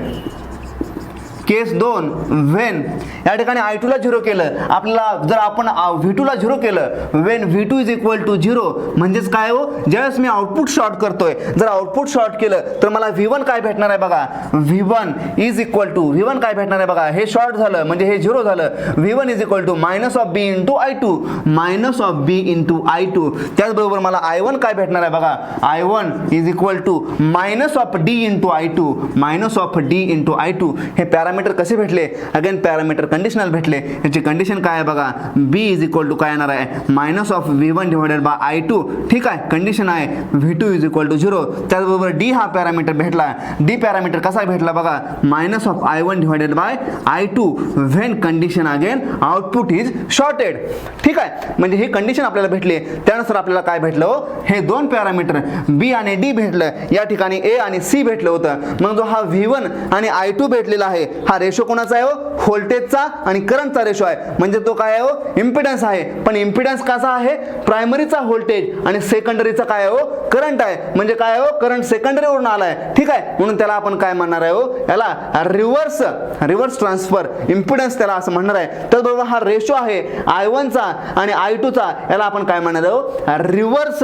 केस 2 व्हेन या ठिकाणी I2 ला 0 केलं, आपल्याला जर आपण V2 ला 0 केलं, when V2 is equal to 0 म्हणजेच काय हो, ज्यावेळेस मी आउटपुट शॉर्ट करतोय, जर आउटपुट शॉर्ट केलं तर मला V1 काय भेटणार आहे बघा, V1 is equal to V1 काय भेटणार आहे बघा, हे शॉर्ट झालं म्हणजे हे 0 झालं. V1 is equal to minus of B into I2, minus of B into I2. त्याचबरोबर मला I1 काय भेटणार आहे बघा, I1 is equal to minus of D into I2, minus of D into I2. हे पॅरामीटर पॅरामीटर कसे भेटले, again parameter conditional भेटले. याची कंडिशन काय आहे बघा, बी इज इक्वल टू काय येणार आहे minus of V1 divided by I2. ठीक आहे, कंडिशन आहे V2 इज इक्वल टू 0. त्याचबरोबर डी हा पॅरामीटर भेटला. डी पॅरामीटर कसा भेटला बघा, minus of I1 divided by I2 when condition again output is shorted. ठीक आहे, म्हणजे ही कंडिशन आपल्याला भेटली. त्यानुसार आपल्याला काय भेटलं हो, हे दोन पॅरामीटर बी आणि डी भेटलं. या ठिकाणी ए आणि सी भेटलं होतं. मग जो हा V1 आणि I2 भेटलेला आहे, हा रेशो कोणाचा आहे हो, व्होल्टेजचा आणि करंटचा रेशो आहे. म्हणजे तो काय आहे हो, इम्पिडन्स आहे. पण इम्पिडन्स कसा आहे, प्रायमरीचा व्होल्टेज आणि सेकंडरीचा काय आहे हो, करंट आहे. म्हणजे काय हो, करंट सेकंडरीवरून आलाय. ठीक आहे, म्हणून त्याला आपण काय म्हणणार आहे हो, याला रिव्हर्स ट्रान्सफर इम्पिडन्स त्याला असं म्हणणार आहे. त्याचबरोबर हा रेशो आहे I1 चा आणि I2 चा, याला आपण काय म्हणणार आहे, रिव्हर्स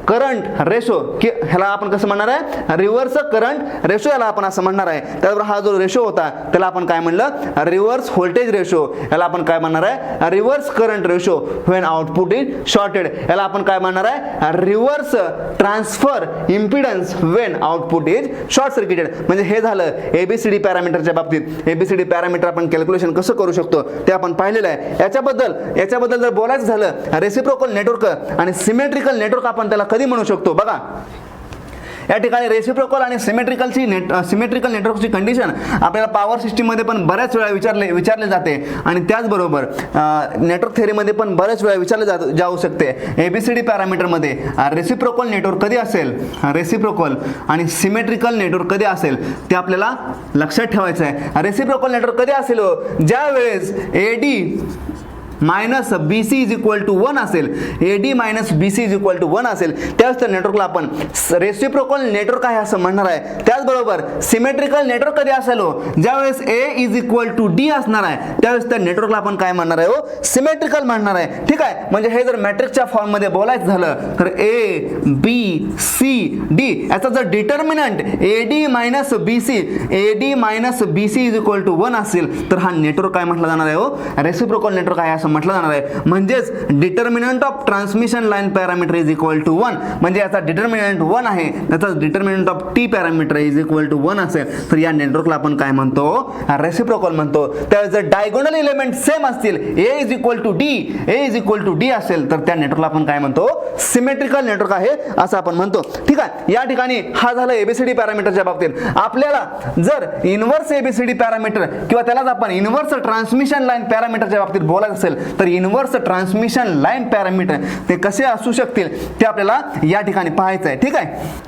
करंट रेशो. ह्याला आपण कसं म्हणणार आहे, रिव्हर्स करंट रेशो याला आपण असं म्हणणार आहे. त्याचबरोबर हा जो रेशो होता त्याला आपण काय म्हणलं, रिव्हर्स व्होल्टेज रेशो. याला आपण काय म्हणणार आहे, reverse current ratio when output is shorted. याला आपण काय म्हणणार आहे, reverse transfer impedance when output is short circuited. म्हणजे हे झालं ABCD पॅरामीटरच्या बाबतीत. ABCD पॅरामीटर आपण कॅल्क्युलेशन कसं करू शकतो ते आपण पाहिलेलं आहे. याच्याबद्दल जर बोलायचं झालं, रेसिप्रोकल नेटवर्क आणि सिमेट्रिकल नेटवर्क आपण त्याला कधी म्हणू शकतो बघा. या ठिकाणी रेसिप्रोकल आणि सिमेट्रिकल नेटवर्कची कंडिशन आपल्याला पॉवर सिस्टीममध्ये पण बऱ्याच वेळा विचारले जाते आणि त्याचबरोबर नेटवर्क थेअरीमध्ये पण बऱ्याच वेळा विचारले जाऊ शकते. ABCD पॅरामीटरमध्ये रेसिप्रोकल नेटवर्क कधी असेल, रेसिप्रोकल आणि सिमेट्रिकल नेटवर्क कधी असेल ते आपल्याला लक्षात ठेवायचं आहे. रेसिप्रोकल नेटवर्क कधी असेल, ज्या वेळेस AD minus BC is equal to 1 असेल, AD minus BC is equal to 1 असेल, त्यावेळेस त्या नेटवर्कला आपण रेसिप्रोकल नेटवर्क आहे असं म्हणणार आहे. त्याचबरोबर सिमेट्रिकल नेटवर्क कधी असेल, ज्यावेळेस A is equal to D असणार आहे, त्यावेळेस त्या नेटवर्कला आपण काय म्हणणार आहे, सिमेट्रिकल म्हणणार आहे. ठीक आहे, म्हणजे हे जर मॅट्रिक्सच्या फॉर्ममध्ये बोलायचं झालं तर A B C D याचा जर determinant AD minus BC is equal to 1 असेल तर हा नेटवर्क काय म्हटलं जाणार आहे, रेसिप्रोकल नेटवर्क आहे असं म्हटलं जाणार आहे. म्हणजेच determinant of transmission line parameter is equal to 1. म्हणजे याचा डिटर्मिनंट 1 आहे, त्याचा determinant of T parameter is equal to 1 असेल तर या नेटवर्कला आपण काय म्हणतो, रेसिप्रोकल म्हणतो. त्यावेळेस जर डायगोनल एलिमेंट सेम असतील, A is equal to D असेल तर त्या नेटवर्कला आपण काय म्हणतो, सिमेट्रिकल नेटवर्क आहे असं आपण म्हणतो. ठीक आहे, या ठिकाणी हा झाला ABCD पॅरामीटरच्या बाबतीत. आपल्याला जर इनव्हर्स ABCD पॅरामीटर किंवा त्यालाच आपण इनव्हर्स ट्रान्समिशन लाईन पॅरामीटरच्या बाबतीत बोलायचं असेल तर इनव्हर्स ट्रान्समिशन लाईन पॅरामीटर ते कसे असू शकतील ते आपल्याला या ठिकाणी पाहायचं आहे. ठीक आहे,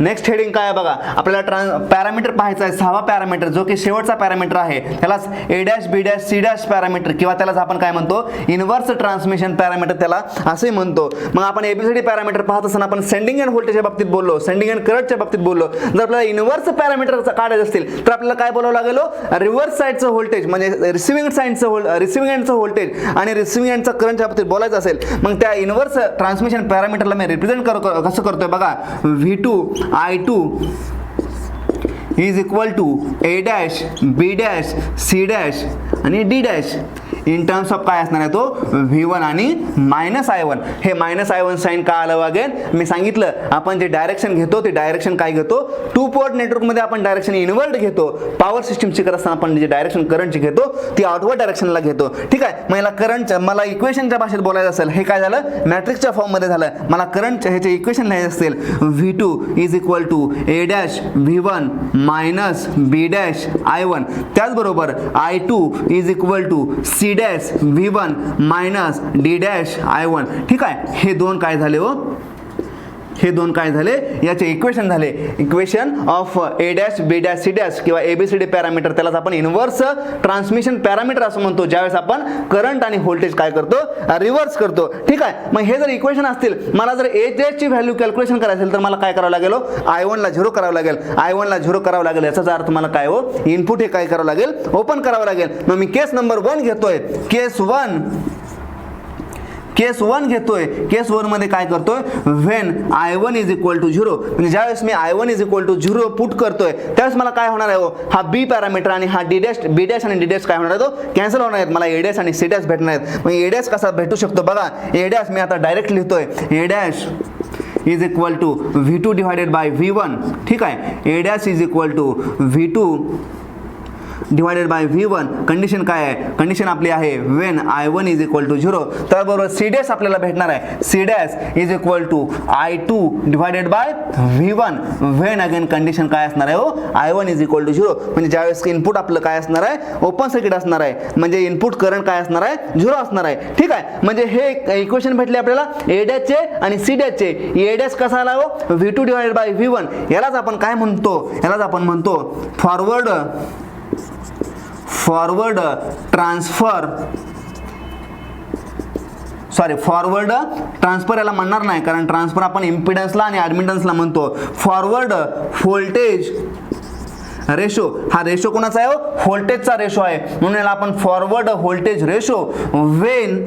नेक्स्ट हेडिंग काय आहे बघा, आपल्याला पॅरामीटर पाहायचा आहे, 6वा पॅरामीटर जो की शेवटचा पॅरामीटर आहे. त्यालाच A', B', C' पॅरामीटर किंवा त्यालाच आपण काय म्हणतो, इनव्हर्स ट्रान्समिशन पॅरामीटर त्याला असे म्हणतो. मग आपण ABCD पॅरामीटर पाहत असताना आपण सेंडिंग एंड व्होल्टेजच्या बाबतीत बोललो, सेंडिंग एंड करंटच्या बाबतीत बोललो. जर आपल्याला इनव्हर्स पॅरामीटर काढायचे असतील तर आपल्याला काय बोलावं लागेल, रिव्हर्स साईडचं व्होल्टेज म्हणजे रिसिव्हिंग एंडचं व्होल्टेज आणि रिसिव्हिंग एंडचं करंटच्या बाबतीत बोलायचं असेल, मग त्या इनव्हर्स ट्रान्समिशन पॅरामीटरला मी रिप्रेझेंट कसं करतोय बघा, V2 I2 is equal to A', B', C' आणि D' इन टर्म्स ऑफ काय असणार आहे तो, V1 आणि -I1. हे -I1 साइन का आलं अगेन, मी सांगितलं आपण जे डायरेक्शन घेतो ते डायरेक्शन काय घेतो, 2 पोर्ट नेटवर्कमध्ये आपण डायरेक्शन इन्व्हर्ट घेतो. पॉवर सिस्टम शिकत असताना आपण जे डायरेक्शन करंटची घेतो ती आउटवर्ड डायरेक्शनला घेतो. ठीक आहे, मला इक्वेशनच्या भाषेत बोलायचं असेल, हे काय झालं मॅट्रिक्सच्या फॉर्ममध्ये झालं. मला करंट ह्याचे इक्वेशन लिहायचे असेल, V2 is equal to A' V1 minus B' I1. त्याचबरोबर I2 is equal to C' V1 minus D' I1. ठीक आहे, हे दोन काय झाले हो, हे दोन काय झाले, याचे इक्वेशन झाले. Equation of A', B', C' किंवा ABCD पॅरामीटर त्यालाच आपण इनव्हर्स ट्रान्समिशन पॅरामीटर असं म्हणतो, ज्यावेळेस आपण करंट आणि व्होल्टेज काय करतो, रिव्हर्स करतो. ठीक आहे, मग हे जर इक्वेशन असतील, मला जर A' ची व्हॅल्यू कॅल्क्युलेशन करायची असेल तर मला काय करावं लागेल, I1 ला 0 करावं लागेल. I1 ला 0 करावं लागेल याचा अर्थ मला काय हो, इनपुट हे काय करावं लागेल, ओपन करावं लागेल. मग मी केस नंबर 1 घेतोय, केस 1 घेतोय. केस 1 मध्ये काय करतोय, when I1 is equal to 0, म्हणजे ज्यावेळेस मी I1 is equal to 0 put करतोय त्यावेळेस मला काय होणार आहे हो, हा B पॅरामीटर आणि हा B' आणि D' काय होणार आहे, तो कॅन्सल होणार आहेत. मला A' आणि C' भेटणार आहेत. मग A' कसा भेटू शकतो बघा, A' मी आता डायरेक्ट लिहितोय, A' is equal to V2 divided by V1. ठीक आहे, A' is equal to V2 divided by V1. Condition काय आहे? कंडिशन आपली आहे when I1 is equal to 0. तर बरोबर C डॅश आपल्याला भेटणार आहे. C dash is equal to I2 divided by V1 when again condition काय असणार आहे हो? I1 is equal to 0. म्हणजे ज्यावेळेस इनपुट आपलं काय असणार आहे? ओपन सर्किट असणार आहे. म्हणजे इनपुट करंट काय असणार आहे? 0 असणार आहे. ठीक आहे. म्हणजे हे इक्वेशन भेटले आपल्याला A डॅशचे आणि C डॅशचे. A डॅश कसा आला हो? V2 divided by V1. यालाच आपण काय म्हणतो? यालाच आपण म्हणतो फॉरवर्ड ट्रान्सफर याला म्हणणार नाही, कारण ट्रान्सफर आपण इम्पिडन्सला आणि ॲडमिटन्सला म्हणतो. फॉरवर्ड व्होल्टेज रेशो, हा रेशो कोणाचा आहे हो? व्होल्टेजचा रेशो आहे. म्हणून याला आपण forward voltage ratio when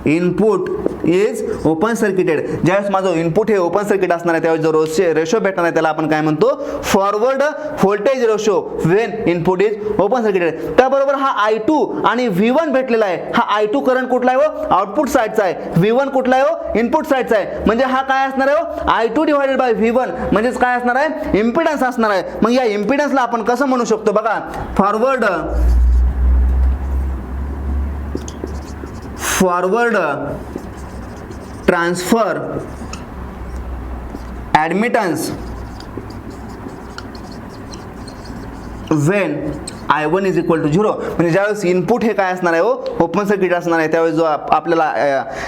input is open circuited. ज्यावेळेस माझं इनपुट हे ओपन सर्किट असणार आहे त्यावेळेस जो रेशो भेटणार आहे त्याला आपण काय म्हणतो? Forward voltage ratio when input is open circuited. त्याबरोबर हा I2 आणि V1 भेटलेला आहे. हा I2 करंट कुठला आहे हो? आउटपुट साईडचा आहे. V1 कुठला आहे हो? इनपुट साईडचा आहे. म्हणजे हा काय असणार आहे हो? I2 डिवायडेड बाय V1 म्हणजेच काय असणार आहे? इम्पिडन्स असणार आहे. मग या इम्पिडन्सला आपण कसं म्हणू शकतो बघा? Forward transfer admittance when I1 is equal to 0. म्हणजे ज्यावेळेस इनपुट हे काय असणार आहे हो? ओपन सर्किट असणार आहे. त्यावेळेस जो आपल्याला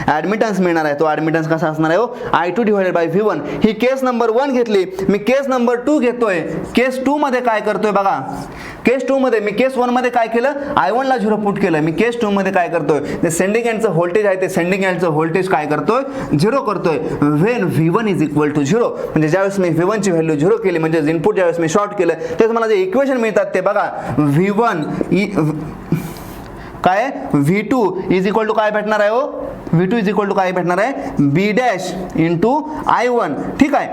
ॲडमिटन्स मिळणार आहे तो ॲडमिटन्स कसा असणार आहे हो? I2 divided by V1. He case number 1 घेतली. मी केस नंबर 2 घेतोय. केस 2 मध्ये काय करतोय बघा? केस 2 मध्ये मी केस 1 मध्ये काय केलं? I1 ला 0 पुट केलं. मी केस 2 मध्ये काय करतोय? ते सेंडिंग एंडचं व्होल्टेज आहे ते सेंडिंग एंडचं व्होल्टेज काय करतोय? 0 करतोय. When V1 is equal to 0. म्हणजे ज्यावेळेस मी V1 ची व्हॅल्यू 0 केली म्हणजे इनपुट ज्यावेळेस मी शॉर्ट केलं तेच मला जे इक्वेशन मिळतात ते बघा. V1 काय? V2 इज इक्वल टू काय भेटणार आहे हो? V2 इज इक्वल टू काय भेटणार आहे? B dash into I1. ठीक आहे.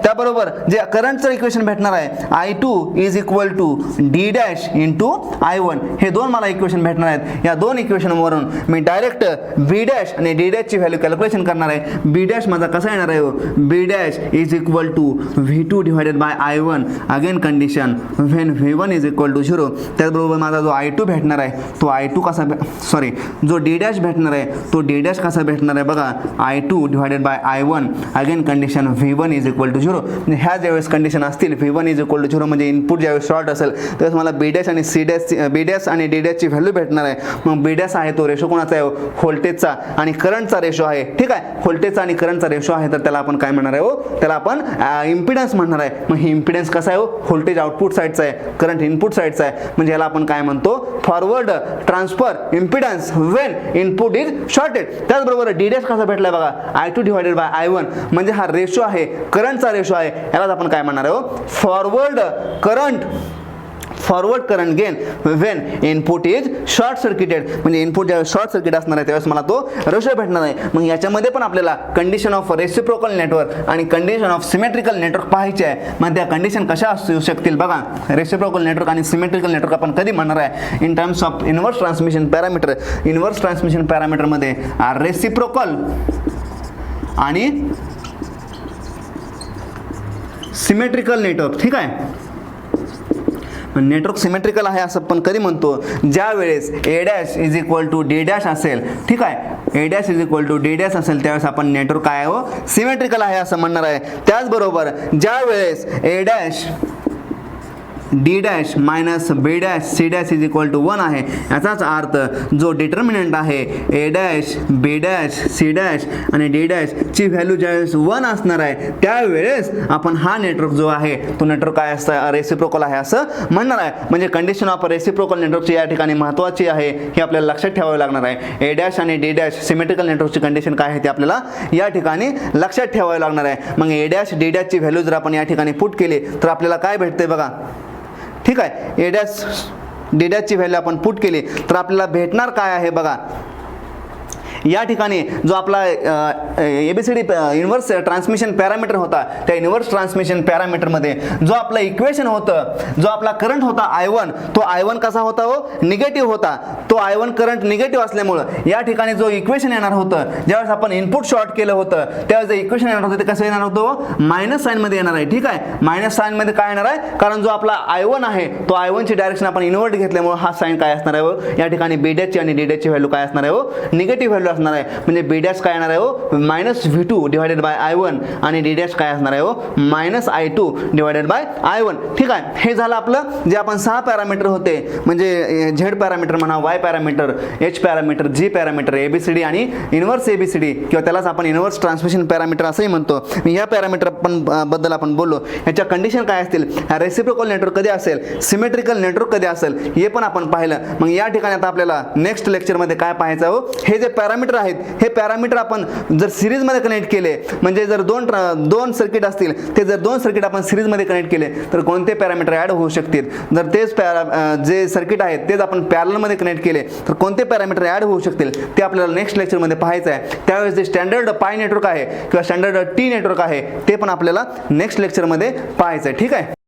त्याबरोबर जे करंटचं इक्वेशन भेटणार आहे I2 is equal to D dash into I1. हे दोन मला इक्वेशन भेटणार आहेत. या दोन इक्वेशनवरून मी डायरेक्ट B डॅश आणि D डॅशची व्हॅल्यू कॅल्क्युलेशन करणार आहे. B डॅश माझा कसा येणार आहे हो? B dash is equal to V2 divided by I1. Again condition when V1 is equal to 0. त्याचबरोबर माझा जो I2 भेटणार आहे तो I2 कसा जो D डॅश भेटणार आहे तो D डॅश कसा भेटणार आहे बघा? I2 divided by I1. Again condition V1 is equal to 0. म्हणजे ह्या ज्यावेळेस कंडिशन असतील V1 इज इक्वल टू 0 म्हणजे इनपुट ज्यावेळेस शॉर्ट असेल त्यावेळेस मला B डॅश आणि B डॅश आणि D डॅशची व्हॅल्यू भेटणार आहे. मग B डॅश आहे तो रेशो कोणाचा आहे? व्होल्टेजचा आणि करंटचा रेशो आहे. ठीक आहे. व्होल्टेजचा आणि करंटचा रेशो आहे तर त्याला आपण काय म्हणणार आहे हो? त्याला आपण इम्पिडन्स म्हणणार आहे. मग ही इम्पिडन्स कसा आहे हो? व्होल्टेज आउटपुट साईडचा आहे, करंट इनपुट साईडचा आहे. म्हणजे याला आपण काय म्हणतो? Forward transfer impedance when input is shorted. त्याचबरोबर D डॅश कसा भेटलाय बघा? I2 divided by I1. म्हणजे हा रेशो आहे, करंटचा रेशो आहे. यालाच आपण काय म्हणणार आहे हो? Forward current gain when input is short circuited. म्हणजे इनपुट ज्यावेळेस शॉर्ट सर्किट असणार आहे त्यावेळेस मला तो रेशो भेटणार आहे. मग याच्यामध्ये पण आपल्याला कंडिशन ऑफ रेसिप्रोकल नेटवर्क आणि कंडिशन ऑफ सिमेट्रिकल नेटवर्क पाहायचे आहे. मग त्या कंडिशन कशा असू शकतील बघा? रेसिप्रोकल नेटवर्क आणि सिमेट्रिकल नेटवर्क आपण कधी म्हणणार आहे? In terms of inverse transmission parameter. Inverse transmission पॅरामीटरमध्ये रेसिप्रोकल आणि सिमेट्रिकल नेटवर्क. ठीक आहे. नेटवर्क सिमेट्रिकल आहे असं पण कधी म्हणतो? ज्या वेळेस A dash is equal to D dash असेल. ठीक आहे. A dash is equal to D dash असेल त्यावेळेस आपण नेटवर्क काय हो? सिमेट्रिकल आहे असं म्हणणार आहे. त्याचबरोबर ज्या वेळेस A dash D dash minus B dash C dash is equal to 1 आहे याचाच अर्थ जो डिटर्मिनंट आहे A dash B dash C dash आणि D डॅश ची व्हॅल्यू ज्यावेळेस 1 असणार आहे त्यावेळेस आपण हा नेटवर्क जो आहे तो नेटवर्क काय असतं? रेसिप्रोकल आहे असं म्हणणार आहे. म्हणजे कंडिशन ऑफ रेसिप्रोकल नेटवर्कची या ठिकाणी महत्त्वाची आहे हे आपल्याला लक्षात ठेवावे लागणार आहे. A डॅश आणि D डॅश सिमेट्रिकल नेटवर्कची कंडिशन काय आहे ते आपल्याला या ठिकाणी लक्षात ठेवावे लागणार आहे. मग A डॅश D डॅशची व्हॅल्यू जर आपण या ठिकाणी पुट केली तर आपल्याला काय भेटते बघा? ठीक आहे. A डॅश D डॅशची व्हॅल्यू आपण पुट केली तर आपल्याला भेटणार काय आहे बघा? या ठिकाणी जो आपला ABCD इन्व्हर्स ट्रान्समिशन पॅरामीटर होता, त्या इन्व्हर्स ट्रान्समिशन पॅरामीटरमध्ये जो आपला इक्वेशन होतं, जो आपला करंट होता I1, तो I1 कसा होता हो, निगेटिव्ह होता. तो I1 करंट निगेटिव्ह असल्यामुळं या ठिकाणी जो इक्वेशन येणार होतं, ज्यावेळेस आपण इनपुट शॉर्ट केलं होतं त्यावेळेस जे इक्वेशन येणार होतं ते कसं येणार होतं, मायनस साइन मध्ये येणार आहे. ठीक आहे, मायनस साइन मध्ये काय येणार आहे, कारण जो आपला I1 आहे तो I1 ची डायरेक्शन आपण इन्व्हर्ट घेतल्यामुळे हा साइन काय असणार आहे हो, या ठिकाणी B' ची आणि D' ची व्हॅल्यू काय असणार आहे हो, निगेटिव्ह व्हॅल्यू असणार आहे. म्हणजे B' काय येणार आहे हो, -V2 डिवायडेड बाय I1 आणि D' काय असणार आहे हो, -I2 डिवायडेड बाय I1. ठीक आहे, हे झालं आपलं जे आपण 6 पॅरामीटर होते, म्हणजे Z पॅरामीटर म्हणा, Y parameter, H parameter, G parameter, ABCD आणि इन्व्हर्स ABCD किंवा त्यालाच आपण इन्व्हर्स ट्रान्समिशन पॅरामीटर असंही म्हणतो. या पॅरामीटर बद्दल आपण बोललो. ह्याच्या कंडिशन काय असतील, रेसिप्रोकल नेटवर्क कधी असेल, सिमेट्रिकल नेटवर्क कधी असेल, हे पण आपण पाहिलं. मग या ठिकाणी आता आपल्याला नेक्स्ट लेक्चरमध्ये काय पाहायचं हो, हे जे पॅरामीटर आहेत हे पॅरामीटर आपण जर सिरीजमध्ये कनेक्ट केले, म्हणजे जर दोन सर्किट असतील, ते जर 2 सर्किट आपण सिरीजमध्ये कनेक्ट केले तर कोणते पॅरामीटर ॲड होऊ शकतील. जर तेच जे सर्किट आहेत तेच आपण पॅरलमध्ये कनेक्ट केले तर कोणते पॅरामीटर ॲड होऊ शकतील ते आपल्याला नेक्स्ट लेक्चरमध्ये पाहायचं आहे. त्यावेळेस जे स्टँडर्ड पाय नेटवर्क आहे किंवा स्टँडर्ड T नेटवर्क आहे ते पण आपल्याला नेक्स्ट लेक्चरमध्ये पाहायचं आहे. ठीक आहे.